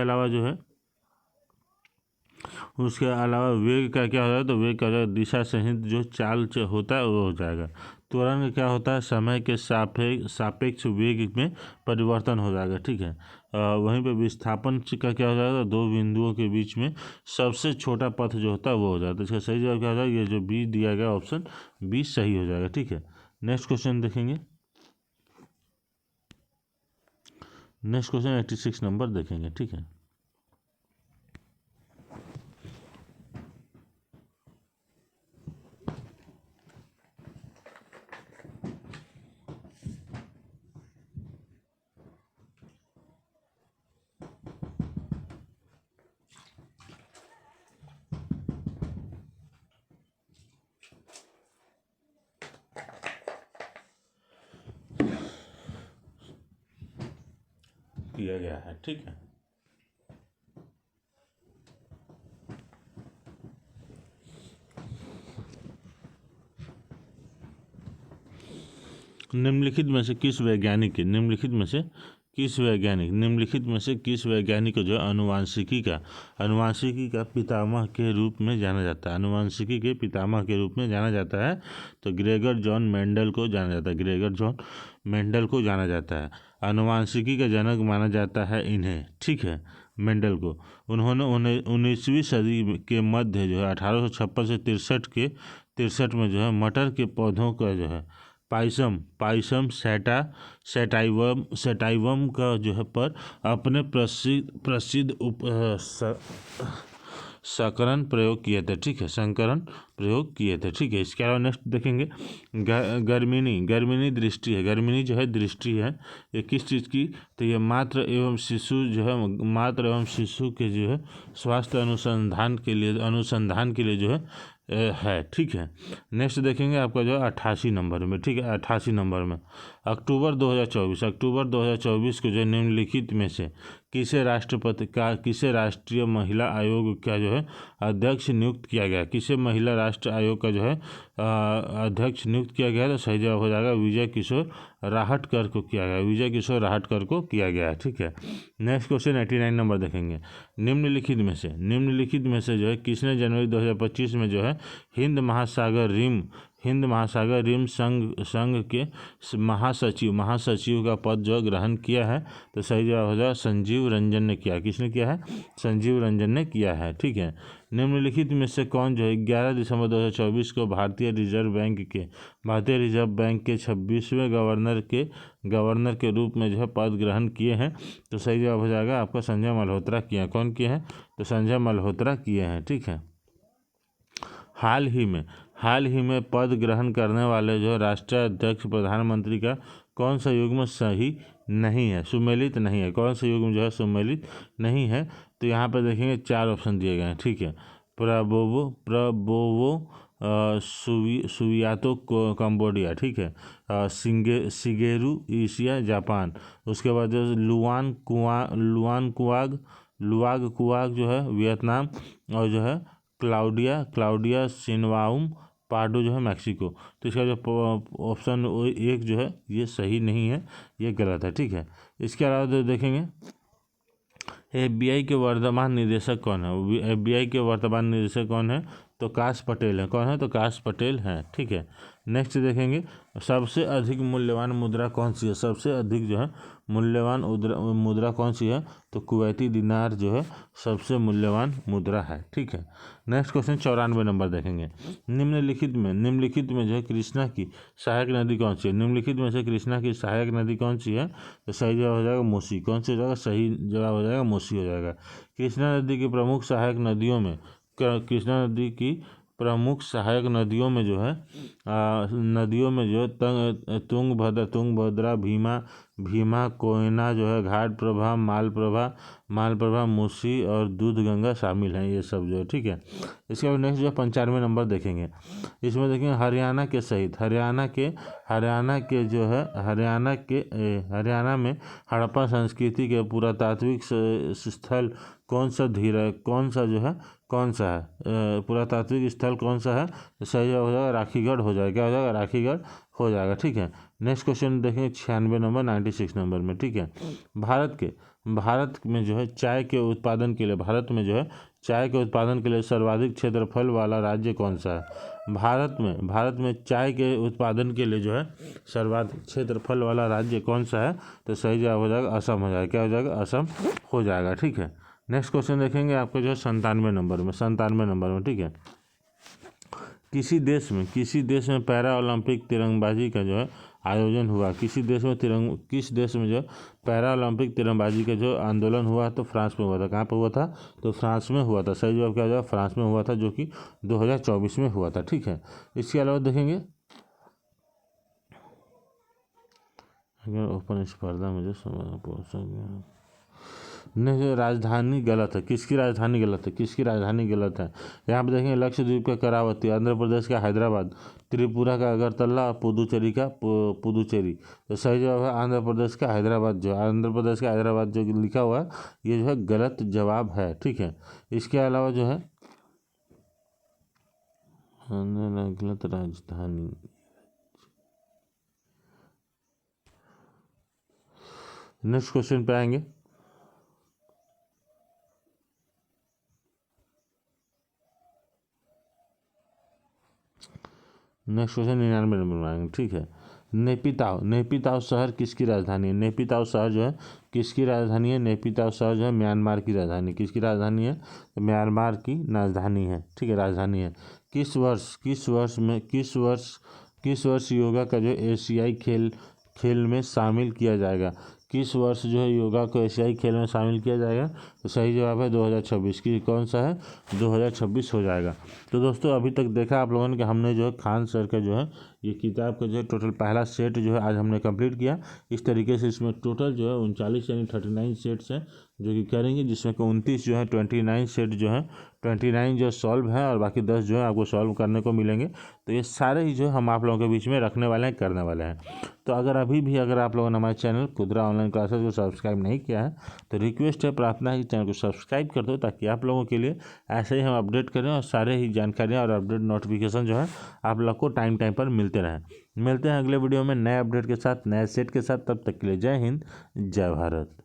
अलावा वेग का क्या हो जाएगा? तो वेग का दिशा सहित जो चाल होता है वो हो जाएगा। त्वरण का क्या होता है? समय के सापेक्ष वेग में परिवर्तन हो जाएगा। ठीक है, वहीं पे विस्थापन का क्या हो जाएगा? दो बिंदुओं के बीच में सबसे छोटा पथ जो होता है वो हो जाता है। इसका सही जवाब क्या हो जाएगा? ये जो बी दिया गया ऑप्शन बी सही हो जाएगा। ठीक है, नेक्स्ट क्वेश्चन देखेंगे। नेक्स्ट क्वेश्चन 86 नंबर देखेंगे। ठीक है, किया गया है। ठीक है, निम्नलिखित में से किस वैज्ञानिक को जो आनुवांशिकी का पितामह के रूप में जाना जाता है? आनुवांशिकी के पितामह के रूप में जाना जाता है तो ग्रेगर जॉन मेंडल को जाना जाता है। आनुवांशिकी का जनक माना जाता है इन्हें। ठीक है, मेंडल को। उन्होंने 19वीं सदी के मध्य जो है 1856 से 63 में जो है मटर के पौधों का जो है पाइसम सेटाइवम का जो है पर अपने प्रसिद्ध संकरण प्रयोग किए थे। ठीक है, संकरण प्रयोग किए थे। ठीक है, इसके अलावा नेक्स्ट देखेंगे गर्मिनी दृष्टि है। गर्मिनी जो है दृष्टि है ये किस चीज़ की? तो ये मातृ एवं शिशु के जो है स्वास्थ्य अनुसंधान के लिए जो है। ठीक है, नेक्स्ट देखेंगे आपका जो 88 नंबर में। ठीक है, 88 नंबर में अक्टूबर 2024 को जो निम्नलिखित में से किसे राष्ट्रीय महिला आयोग का जो है अध्यक्ष नियुक्त किया गया? किसे महिला राष्ट्र आयोग का जो है अध्यक्ष नियुक्त किया गया? तो सही जवाब हो जाएगा विजय किशोर राहटकर को किया गया है। ठीक है, नेक्स्ट क्वेश्चन 89 नंबर देखेंगे। निम्नलिखित में से जो है किसने जनवरी 2025 में जो है हिंद महासागर रिम संघ के महासचिव का पद जो ग्रहण किया है? तो सही जवाब हो जाएगा संजीव रंजन ने किया। किसने किया है? संजीव रंजन ने किया है। ठीक है, निम्नलिखित में से कौन जो है 11 दिसंबर 2024 को भारतीय रिजर्व बैंक के 26वें गवर्नर के रूप में जो है पद ग्रहण किए हैं? तो सही जवाब हो जाएगा आपका संजय मल्होत्रा किया। कौन किए हैं? तो संजय मल्होत्रा किए हैं। ठीक है, हाल ही में पद ग्रहण करने वाले जो राष्ट्रीय अध्यक्ष प्रधानमंत्री का कौन सा युग्म सही नहीं है, सुमेलित नहीं है, कौन सा युग्म जो है सुमेलित नहीं है। तो यहाँ पर देखेंगे 4 ऑप्शन दिए गए हैं, ठीक है। प्रबोवो सुवियातो कंबोडिया, ठीक है। Shigeru Asia Japan. उसके बाद जो लुआग कुआग जो है वियतनाम, और जो है क्लाउडिया सिनवाउम पार्डो जो है मैक्सिको। तो इसका जो ऑप्शन 1 जो है ये सही नहीं है, ये गलत है, ठीक है। इसके अलावा जो देखेंगे FBI के वर्तमान निदेशक कौन है। FBI के वर्तमान निदेशक कौन है, तो काश पटेल है। कौन है, तो काश पटेल है, ठीक है। नेक्स्ट देखेंगे सबसे अधिक मूल्यवान मुद्रा कौन सी है। सबसे अधिक जो है मूल्यवान मुद्रा कौन सी है, तो कुवैती दिनार जो है सबसे मूल्यवान मुद्रा है, ठीक है। नेक्स्ट क्वेश्चन 94 नंबर देखेंगे। निम्नलिखित में जो है कृष्णा की सहायक नदी कौन सी है। निम्नलिखित में से कृष्णा की सहायक नदी कौन सी है, तो सही जवाब हो जाएगा मूसी। कौन सी हो जाएगा, सही जवाब हो जाएगा मूसी हो जाएगा। कृष्णा नदी की प्रमुख सहायक नदियों में जो है तुंगभद्रा, भीमा, कोयना जो है, घाट प्रभा, मालप्रभा, मूसी और दूधगंगा शामिल हैं, ये सब जो है, ठीक है। इसके बाद नेक्स्ट जो है 95 नंबर देखेंगे। इसमें देखेंगे हरियाणा के सहित हरियाणा में हड़प्पा संस्कृति के पुरातात्विक स्थल कौन सा है पुरातात्विक स्थल कौन सा है, तो सही हो जाएगा राखीगढ़ हो जाएगा। क्या हो जाएगा, राखीगढ़ हो जाएगा, ठीक है। नेक्स्ट क्वेश्चन देखेंगे 96 नंबर 96 नंबर में, ठीक है। भारत में जो है चाय के उत्पादन के लिए सर्वाधिक क्षेत्रफल वाला राज्य कौन सा है। भारत में चाय के उत्पादन के लिए जो है सर्वाधिक क्षेत्रफल वाला राज्य कौन सा है, तो सही जवाब हो जाएगा असम हो जाएगा। क्या हो जाएगा, असम हो जाएगा, ठीक है। नेक्स्ट क्वेश्चन देखेंगे आपको जो है 97 नंबर में, ठीक है। किसी देश में पैरा ओलंपिक तिरंगबाजी का जो है आयोजन हुआ। किस देश में जो पैरा ओलंपिक तिरंगबाजी का जो आंदोलन हुआ, तो फ्रांस में हुआ था। कहाँ पर हुआ था, तो फ्रांस में हुआ था। सही जवाब क्या हो जाएगा, फ्रांस में हुआ था, जो कि 2024 में हुआ था, ठीक है। इसके अलावा देखेंगे अगर ओपन स्पर्धा मुझे नहीं, राजधानी गलत है। किसकी राजधानी गलत है। यहाँ पे देखेंगे लक्षद्वीप का करावती, आंध्र प्रदेश का हैदराबाद, त्रिपुरा का अगरतला और पुदुचेरी का पुदुचेरी। तो सही जवाब है आंध्र प्रदेश का हैदराबाद जो लिखा हुआ है ये जो है गलत जवाब है, ठीक है। इसके अलावा जो है गलत राजधानी। नेक्स्ट क्वेश्चन पे आएंगे। नेक्स्ट क्वेश्चन 99 नंबर में आएंगे, ठीक है। नेपिताओ शहर किसकी राजधानी है। नेपिताओ शहर जो है किसकी राजधानी है, नेपिताओ शहर जो है म्यांमार की राजधानी। किसकी राजधानी है, तो म्यांमार की राजधानी है, ठीक है, राजधानी है। किस वर्ष योगा का जो एशियाई खेल में शामिल किया जाएगा। किस वर्ष जो है योगा को एशियाई खेल में शामिल किया जाएगा, तो सही जवाब है 2026 की। कौन सा है, 2026 हो जाएगा। तो दोस्तों अभी तक देखा आप लोगों ने कि हमने जो है खान सर का जो है ये किताब का जो है टोटल पहला सेट जो है आज हमने कंप्लीट किया। इस तरीके से इसमें टोटल जो है 39 यानी 39 सेट्स हैं जो कि करेंगे, जिसमें कि 29 जो है 29 सेट जो है 29 जो सॉल्व है और बाकी 10 जो है आपको सॉल्व करने को मिलेंगे। तो ये सारे ही जो हम आप लोगों के बीच में रखने वाले हैं, करने वाले हैं। तो अगर आप लोगों ने हमारे चैनल कुदरा ऑनलाइन क्लासेस को सब्सक्राइब नहीं किया है तो रिक्वेस्ट है, प्रार्थना है कि चैनल को सब्सक्राइब कर दो, ताकि आप लोगों के लिए ऐसे ही हम अपडेट करें और सारे ही जानकारियाँ और अपडेट नोटिफिकेशन जो है आप लोग को टाइम पर मिलते रहें। मिलते हैं अगले वीडियो में नए अपडेट के साथ, नए सेट के साथ। तब तक के लिए जय हिंद, जय भारत।